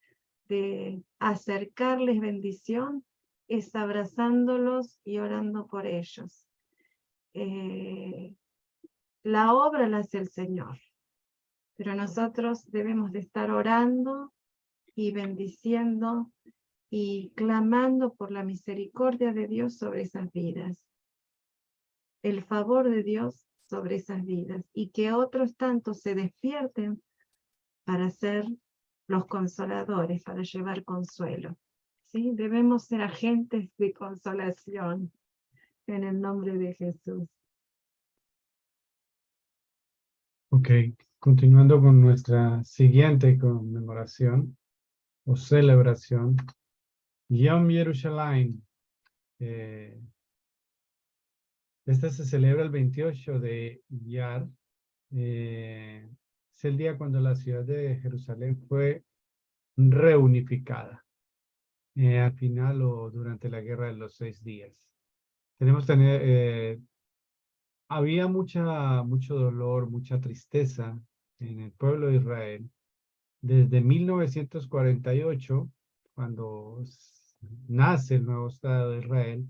de acercarles bendición es abrazándolos y orando por ellos. La obra la hace el Señor, pero nosotros debemos de estar orando y bendiciendo y clamando por la misericordia de Dios sobre esas vidas, el favor de Dios sobre esas vidas, y que otros tantos se despierten para ser los consoladores, para llevar consuelo. ¿Sí? Debemos ser agentes de consolación en el nombre de Jesús. Ok, continuando con nuestra siguiente conmemoración o celebración, Yom Yerushalayim. Esta se celebra el 28 de Iyar. Es el día cuando la ciudad de Jerusalén fue reunificada. Al final o durante la guerra de los 6 días. Había mucho dolor, mucha tristeza en el pueblo de Israel. Desde 1948, cuando nace el nuevo Estado de Israel,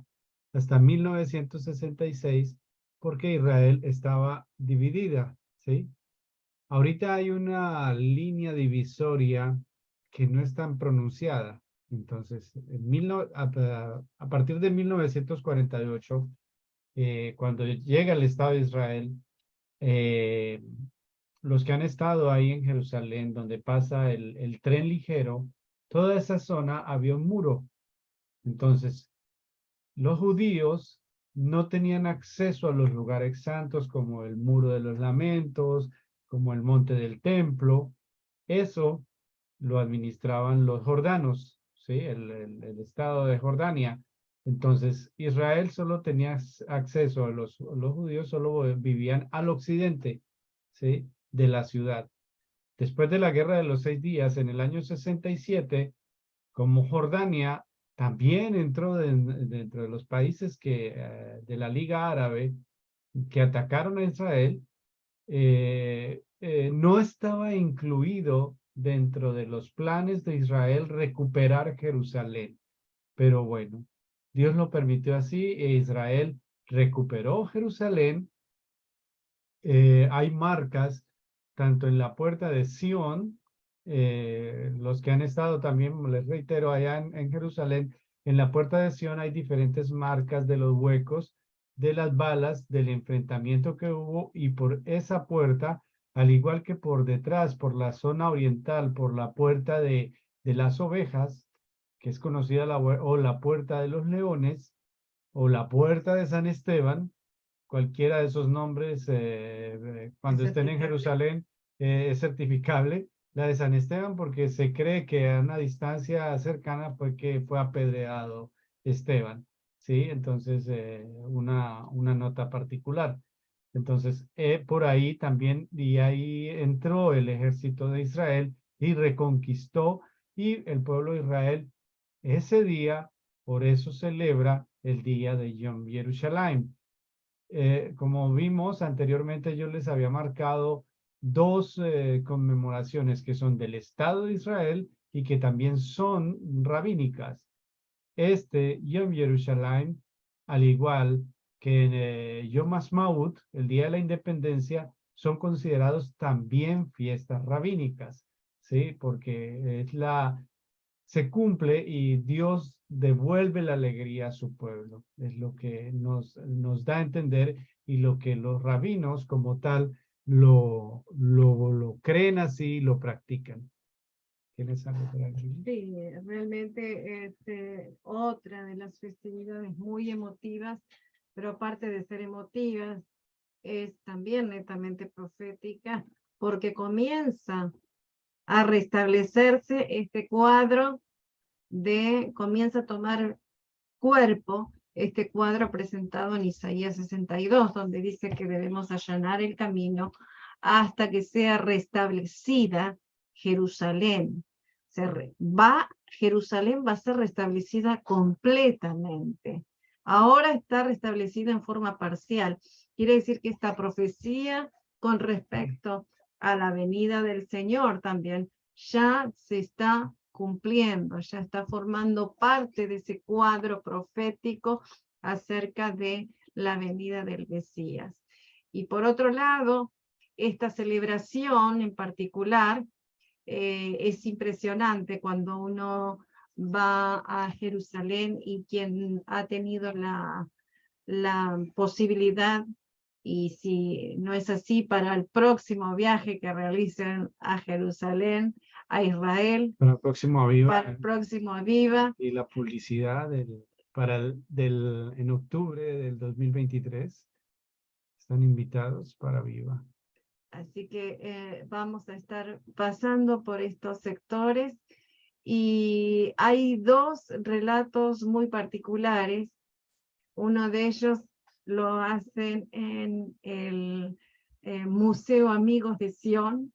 hasta 1966, porque Israel estaba dividida, ¿sí? Ahorita hay una línea divisoria que no es tan pronunciada. Entonces, a partir de 1948, cuando llega el Estado de Israel, los que han estado ahí en Jerusalén, donde pasa el tren ligero, toda esa zona había un muro. Entonces, los judíos no tenían acceso a los lugares santos como el Muro de los Lamentos, como el Monte del Templo. Eso lo administraban los jordanos, ¿sí? El estado de Jordania. Entonces, Israel solo tenía acceso a los judíos, solo vivían al occidente, ¿sí? De la ciudad. Después de la Guerra de los 6 días, en el año 67, como Jordania también entró dentro de los países de la Liga Árabe que atacaron a Israel, no estaba incluido dentro de los planes de Israel recuperar Jerusalén. Pero bueno, Dios lo permitió así e Israel recuperó Jerusalén. Hay marcas tanto en la puerta de Sión, los que han estado también, les reitero, allá en Jerusalén, en la puerta de Sión hay diferentes marcas de los huecos, de las balas, del enfrentamiento que hubo, y por esa puerta, al igual que por detrás, por la zona oriental, por la puerta de las ovejas, que es conocida o la puerta de los leones, o la puerta de San Esteban, cualquiera de esos nombres, cuando estén en Jerusalén, es certificable. La de San Esteban, porque se cree que a una distancia cercana fue que fue apedreado Esteban, ¿sí? Entonces, una nota particular. Entonces, por ahí también, y ahí entró el ejército de Israel y reconquistó, y el pueblo de Israel ese día, por eso celebra el día de Yom Yerushalayim. Como vimos anteriormente, yo les había marcado dos conmemoraciones que son del Estado de Israel y que también son rabínicas. Yom Yerushalayim, al igual que en Yom Ha'atzmaut, el Día de la Independencia, son considerados también fiestas rabínicas, ¿sí? Porque se cumple y Dios devuelve la alegría a su pueblo. Es lo que nos da a entender y lo que los rabinos como tal lo creen así y lo practican. ¿Tienes algo para decir? Sí, realmente otra de las festividades muy emotivas, pero aparte de ser emotivas, es también netamente profética, porque comienza a restablecerse este cuadro comienza a tomar cuerpo este cuadro presentado en Isaías 62, donde dice que debemos allanar el camino hasta que sea restablecida Jerusalén. Jerusalén va a ser restablecida completamente. Ahora está restablecida en forma parcial. Quiere decir que esta profecía con respecto a la venida del Señor también ya se está cumpliendo, ya está formando parte de ese cuadro profético acerca de la venida del Mesías. Y por otro lado, esta celebración en particular es impresionante cuando uno va a Jerusalén y quien ha tenido la posibilidad, y si no es así, para el próximo viaje que realicen a Jerusalén, a Israel, Para el próximo Aviva para el próximo Aviva. y la publicidad en octubre del 2023 están invitados para Aviva. Así que vamos a estar pasando por estos sectores y hay dos relatos muy particulares. Uno de ellos lo hacen en el Museo Amigos de Sion.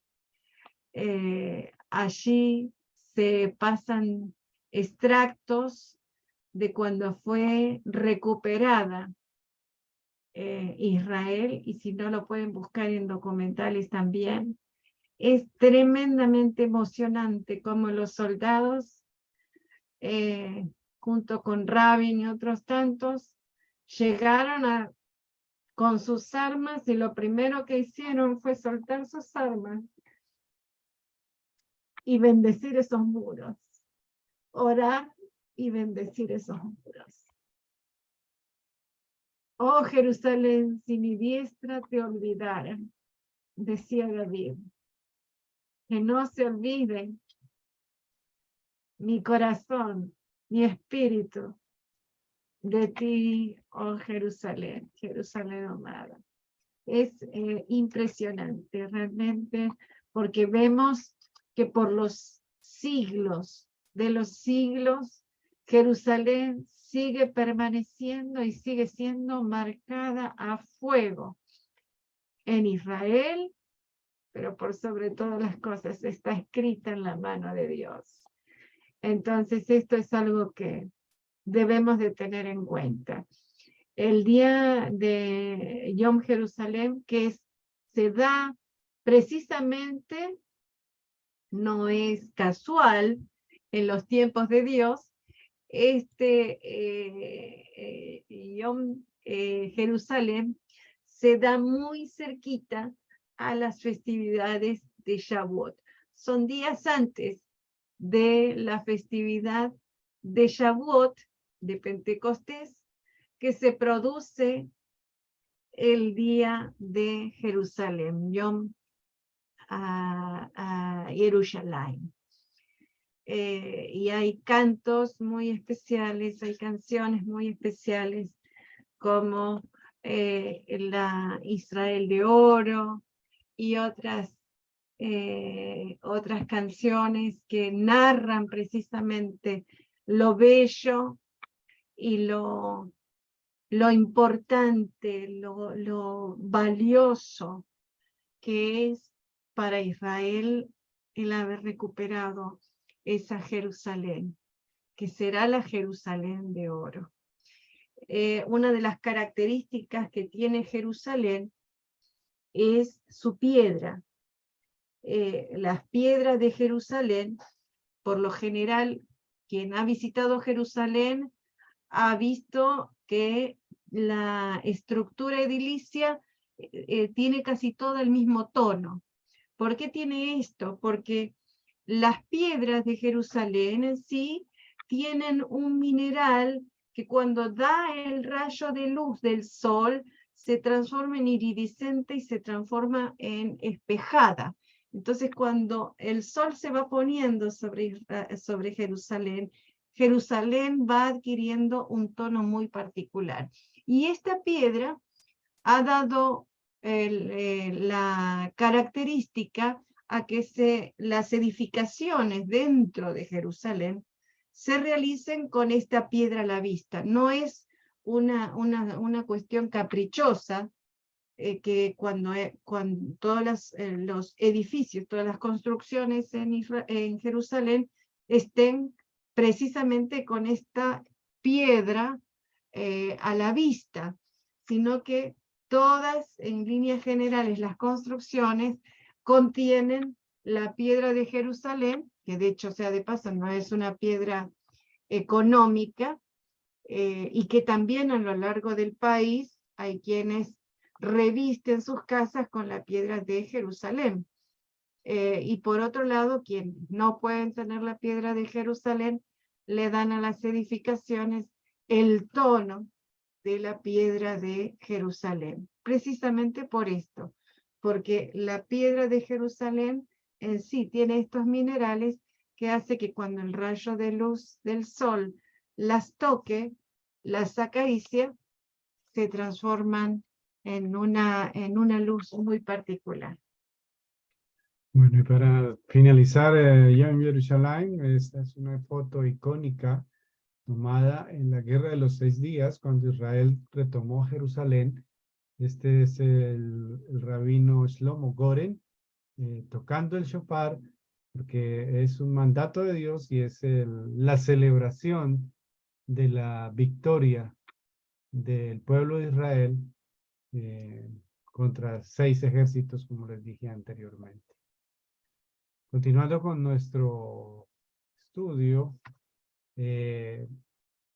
Allí se pasan extractos de cuando fue recuperada Israel, y si no lo pueden buscar en documentales también. Es tremendamente emocionante como los soldados, junto con Rabin y otros tantos, llegaron con sus armas y lo primero que hicieron fue soltar sus armas y bendecir esos muros, orar y bendecir esos muros. Oh Jerusalén, si mi diestra te olvidara, decía David, que no se olvide mi corazón, mi espíritu de ti, oh Jerusalén, Jerusalén amada. Es impresionante realmente, porque vemos que por los siglos de los siglos, Jerusalén sigue permaneciendo y sigue siendo marcada a fuego en Israel, pero por sobre todas las cosas está escrita en la mano de Dios. Entonces esto es algo que debemos de tener en cuenta. El día de Yom Jerusalén, se da precisamente, no es casual en los tiempos de Dios, Yom Jerusalén se da muy cerquita a las festividades de Shavuot. Son días antes de la festividad de Shavuot, de Pentecostés, que se produce el día de Jerusalén, Yom Yerushalayim. Y hay cantos muy especiales, hay canciones muy especiales, como la Israel de Oro y otras canciones que narran precisamente lo bello y lo lo importante, lo valioso que es para Israel el haber recuperado esa Jerusalén, que será la Jerusalén de oro. Una de las características que tiene Jerusalén es su piedra. Las piedras de Jerusalén, por lo general, quien ha visitado Jerusalén ha visto que la estructura edilicia tiene casi todo el mismo tono. ¿Por qué tiene esto? Porque las piedras de Jerusalén en sí tienen un mineral que cuando da el rayo de luz del sol se transforma en iridiscente y se transforma en espejada. Entonces cuando el sol se va poniendo sobre Jerusalén, Jerusalén va adquiriendo un tono muy particular. Y esta piedra ha dado la característica a que las edificaciones dentro de Jerusalén se realicen con esta piedra a la vista. No es una cuestión caprichosa que cuando todos los edificios, todas las construcciones en Jerusalén estén precisamente con esta piedra a la vista, sino que todas, en líneas generales, las construcciones contienen la piedra de Jerusalén, que de hecho, sea de paso, no es una piedra económica, y que también a lo largo del país hay quienes revisten sus casas con la piedra de Jerusalén. Y por otro lado, quienes no pueden tener la piedra de Jerusalén, le dan a las edificaciones el tono de la piedra de Jerusalén. Precisamente por esto, porque la piedra de Jerusalén en sí tiene estos minerales que hace que cuando el rayo de luz del sol las toque, las acaricia, se transforman en una luz muy particular. Bueno, y para finalizar, Yom Yerushalayim, esta es una foto icónica tomada en la Guerra de los 6 Días, cuando Israel retomó Jerusalén. Este es el rabino Shlomo Goren, tocando el shofar, porque es un mandato de Dios y es la celebración de la victoria del pueblo de Israel contra 6 ejércitos, como les dije anteriormente. Continuando con nuestro estudio,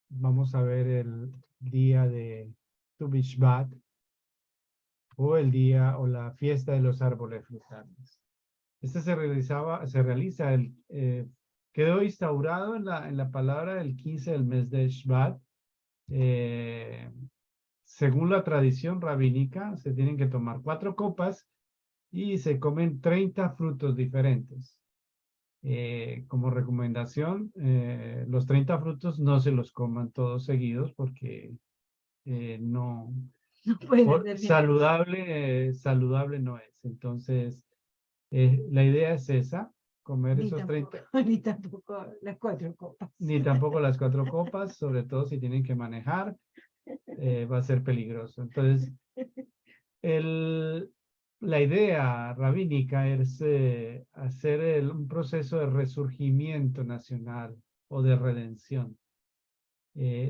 vamos a ver el día de Tu Bishvat, o el día o la fiesta de los árboles frutales. Este quedó instaurado en la palabra del 15 del mes de Shvat. Según la tradición rabínica, se tienen que tomar 4 copas y se comen 30 frutos diferentes. Como recomendación, los 30 frutos no se los coman todos seguidos porque no saludable no es. Entonces, la idea es esa, comer esos 30. Ni tampoco las 4 copas. Ni tampoco las 4 copas, sobre todo si tienen que manejar, va a ser peligroso. Entonces, la idea rabínica es hacer un proceso de resurgimiento nacional o de redención.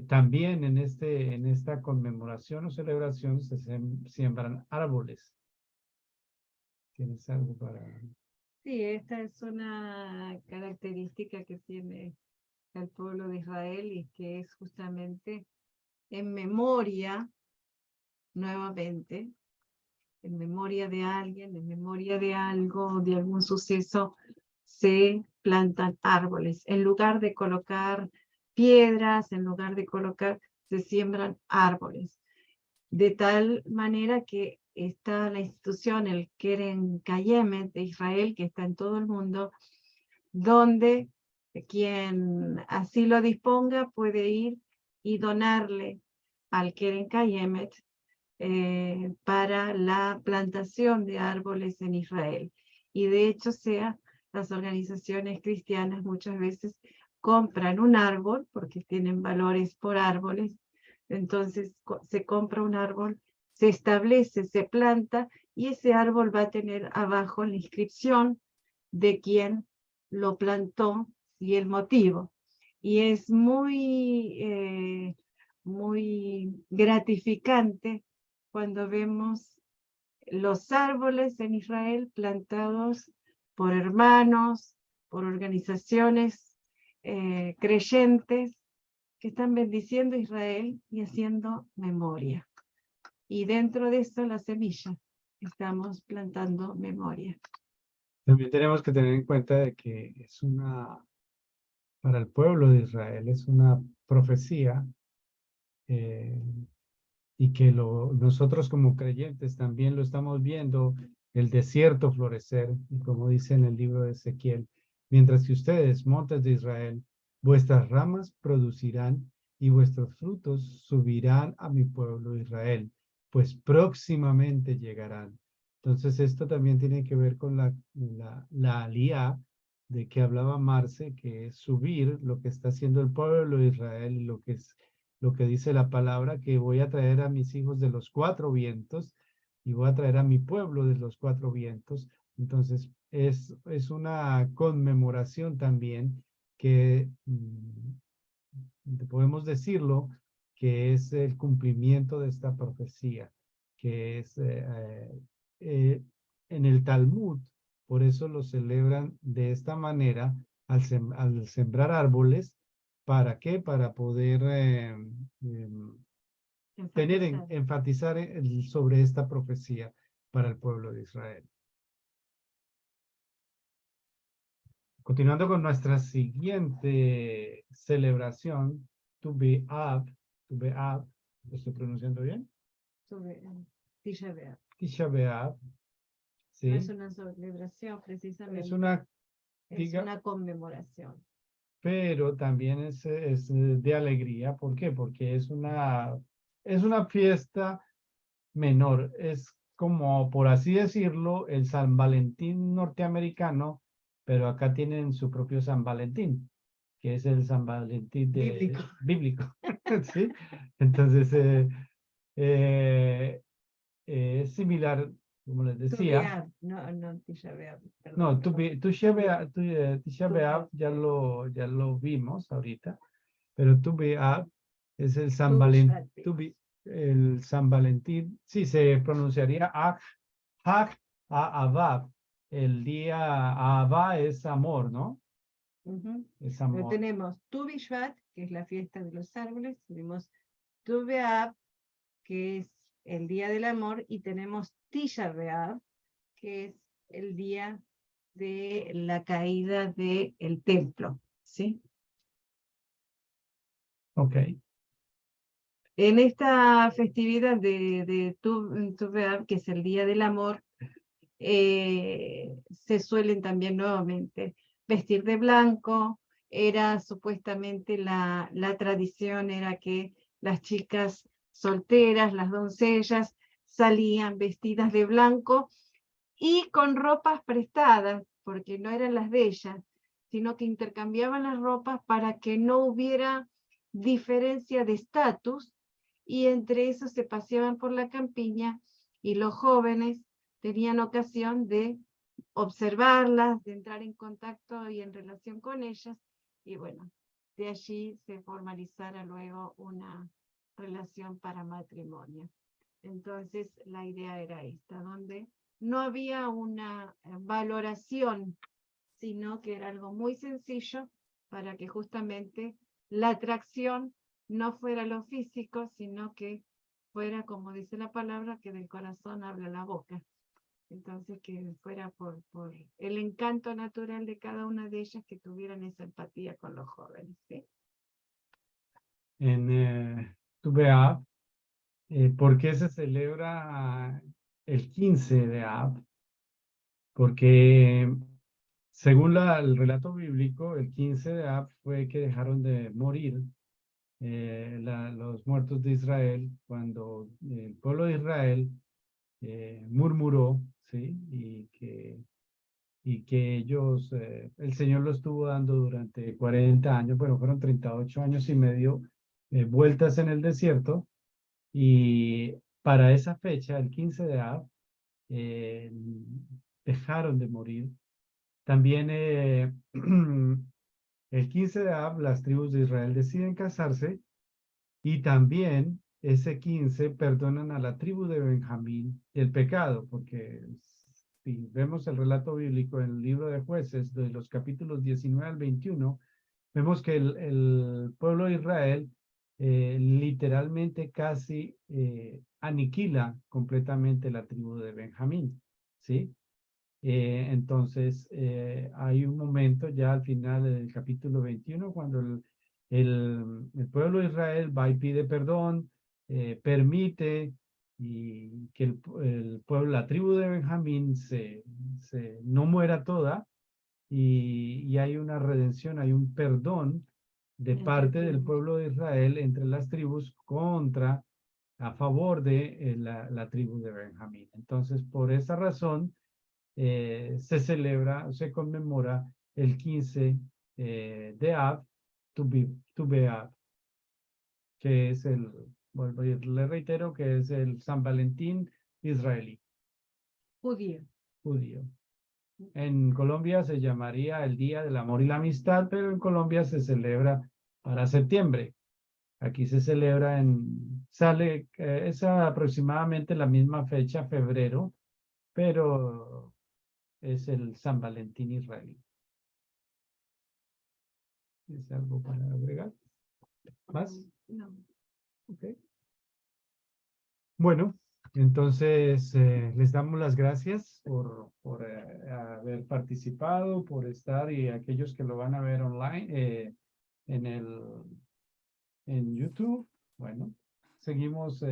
También en esta conmemoración o celebración se siembran árboles. ¿Tienes algo para...? Sí, esta es una característica que tiene el pueblo de Israel y que es justamente en memoria, nuevamente, en memoria de alguien, en memoria de algo, de algún suceso, se plantan árboles. En lugar de colocar piedras, en lugar de colocar, se siembran árboles. De tal manera que está la institución, el Keren Kayemet de Israel, que está en todo el mundo, donde quien así lo disponga puede ir y donarle al Keren Kayemet para la plantación de árboles en Israel. Y de hecho, las organizaciones cristianas muchas veces compran un árbol, porque tienen valores por árboles, Entonces se compra un árbol, se establece, se planta y ese árbol va a tener abajo la inscripción de quién lo plantó y el motivo. Y es muy gratificante cuando vemos los árboles en Israel plantados por hermanos, por organizaciones creyentes que están bendiciendo a Israel y haciendo memoria. Y dentro de eso la semilla, estamos plantando memoria. También tenemos que tener en cuenta de que es para el pueblo de Israel, es una profecía eh, y que nosotros como creyentes también lo estamos viendo, el desierto florecer, y como dice en el libro de Ezequiel, mientras que ustedes, montes de Israel, vuestras ramas producirán y vuestros frutos subirán a mi pueblo Israel, pues próximamente llegarán. Entonces esto también tiene que ver con la alía de que hablaba Marce, que es subir lo que está haciendo el pueblo de Israel y lo que dice la palabra, que voy a traer a mis hijos de los cuatro vientos y voy a traer a mi pueblo de los cuatro vientos. Entonces, es una conmemoración también que podemos decirlo, que es el cumplimiento de esta profecía, que es en el Talmud, por eso lo celebran de esta manera al sembrar árboles. ¿Para qué? Para poder enfatizar sobre esta profecía para el pueblo de Israel. Continuando con nuestra siguiente celebración, Tu B'Av, ¿lo estoy pronunciando bien? Tisha B'Av. Tisha B'Av, ¿sí? No es una celebración precisamente, Es es una conmemoración. Pero también es de alegría. ¿Por qué? Porque es una fiesta menor. Es como, por así decirlo, el San Valentín norteamericano, pero acá tienen su propio San Valentín, que es el San Valentín bíblico. ¿Sí? Entonces, es similar, como les decía. No Tisha B'Av, No, perdón. Tisha B'Av ya lo vimos ahorita, pero Tu B'Av es el San Valentín, el San Valentín, sí, se pronunciaría Hag Ha'avav, el día Ahava es amor, ¿no? Es Pero amor. tenemos Tu B'Shvat, que es la fiesta de los árboles, tenemos Tu B'Av, que es el día del amor, y tenemos Tisha B'Av, que es el día de la caída del templo, ¿sí? Ok. En esta festividad de Tu B'Av, que es el día del amor, se suelen también nuevamente vestir de blanco. Era supuestamente la tradición era que las chicas solteras, las doncellas, salían vestidas de blanco y con ropas prestadas, porque no eran las de ellas, sino que intercambiaban las ropas para que no hubiera diferencia de estatus, y entre eso se paseaban por la campiña y los jóvenes tenían ocasión de observarlas, de entrar en contacto y en relación con ellas, y bueno, de allí se formalizara luego una relación para matrimonio. Entonces la idea era esta, donde no había una valoración, sino que era algo muy sencillo para que justamente la atracción no fuera lo físico, sino que fuera, como dice la palabra, que del corazón habla la boca. Entonces que fuera por el encanto natural de cada una de ellas, que tuvieran esa empatía con los jóvenes, ¿sí? En Tu B'Av, ¿por qué se celebra el 15 de Av? Porque según el relato bíblico, el 15 de Av fue que dejaron de morir los muertos de Israel cuando el pueblo de Israel murmuró, ¿sí? Y que ellos, el Señor lo estuvo dando durante 40 años, bueno, fueron 38 años y medio vueltas en el desierto, y para esa fecha, el 15 de Av, dejaron de morir. También el 15 de Av, las tribus de Israel deciden casarse, y también ese 15 perdonan a la tribu de Benjamín el pecado, porque si vemos el relato bíblico en el libro de Jueces, de los capítulos 19 al 21, vemos que el pueblo de Israel literalmente casi aniquila completamente la tribu de Benjamín, ¿sí? Entonces, hay un momento ya al final del capítulo 21 cuando el pueblo de Israel va y pide perdón, permite y que el pueblo, la tribu de Benjamín no muera toda, y hay una redención, hay un perdón de Entre parte del tribus. pueblo de Israel entre las tribus a favor de la tribu de Benjamín. Entonces, por esa razón, se celebra, se conmemora el 15 de Av, Tu B'Av, que es le reitero que es el San Valentín israelí, Judío. judío. En Colombia se llamaría el Día del Amor y la Amistad, pero en Colombia se celebra para septiembre. Aquí se celebra es aproximadamente la misma fecha, febrero, pero es el San Valentín israelí. ¿Es algo para agregar? ¿Más? No. Ok. Bueno, entonces les damos las gracias por haber participado, por estar, y aquellos que lo van a ver online en YouTube. Bueno, seguimos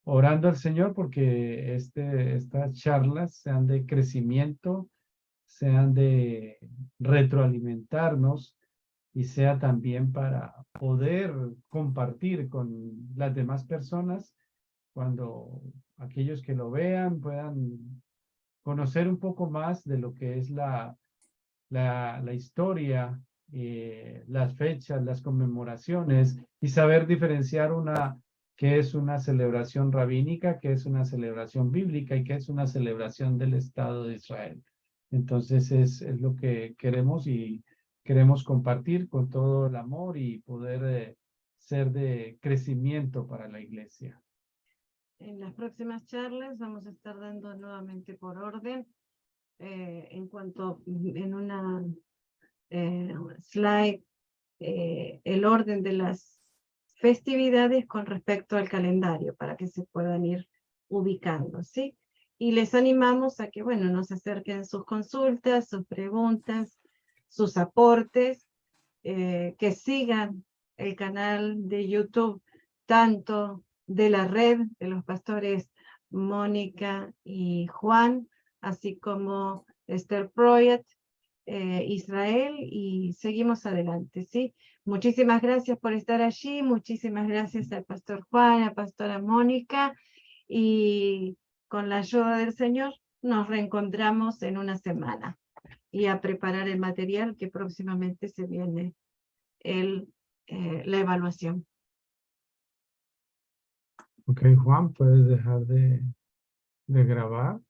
orando al Señor porque estas charlas sean de crecimiento, sean de retroalimentarnos, y sea también para poder compartir con las demás personas, cuando aquellos que lo vean puedan conocer un poco más de lo que es la historia, las fechas, las conmemoraciones, y saber diferenciar qué es una celebración rabínica, qué es una celebración bíblica y qué es una celebración del Estado de Israel. Entonces es lo que queremos, y queremos compartir con todo el amor y poder ser de crecimiento para la iglesia. En las próximas charlas vamos a estar dando nuevamente por orden, en cuanto en una slide, el orden de las festividades con respecto al calendario para que se puedan ir ubicando, ¿sí? Y les animamos a que, bueno, nos acerquen sus consultas, sus preguntas, sus aportes, que sigan el canal de YouTube, tanto de la red de los pastores Mónica y Juan, así como Esther Project, Israel, y seguimos adelante, ¿sí? Muchísimas gracias por estar allí, muchísimas gracias al pastor Juan, a la pastora Mónica, y con la ayuda del Señor nos reencontramos en una semana y a preparar el material que próximamente se viene la evaluación. Ok, Juan, puedes dejar de grabar.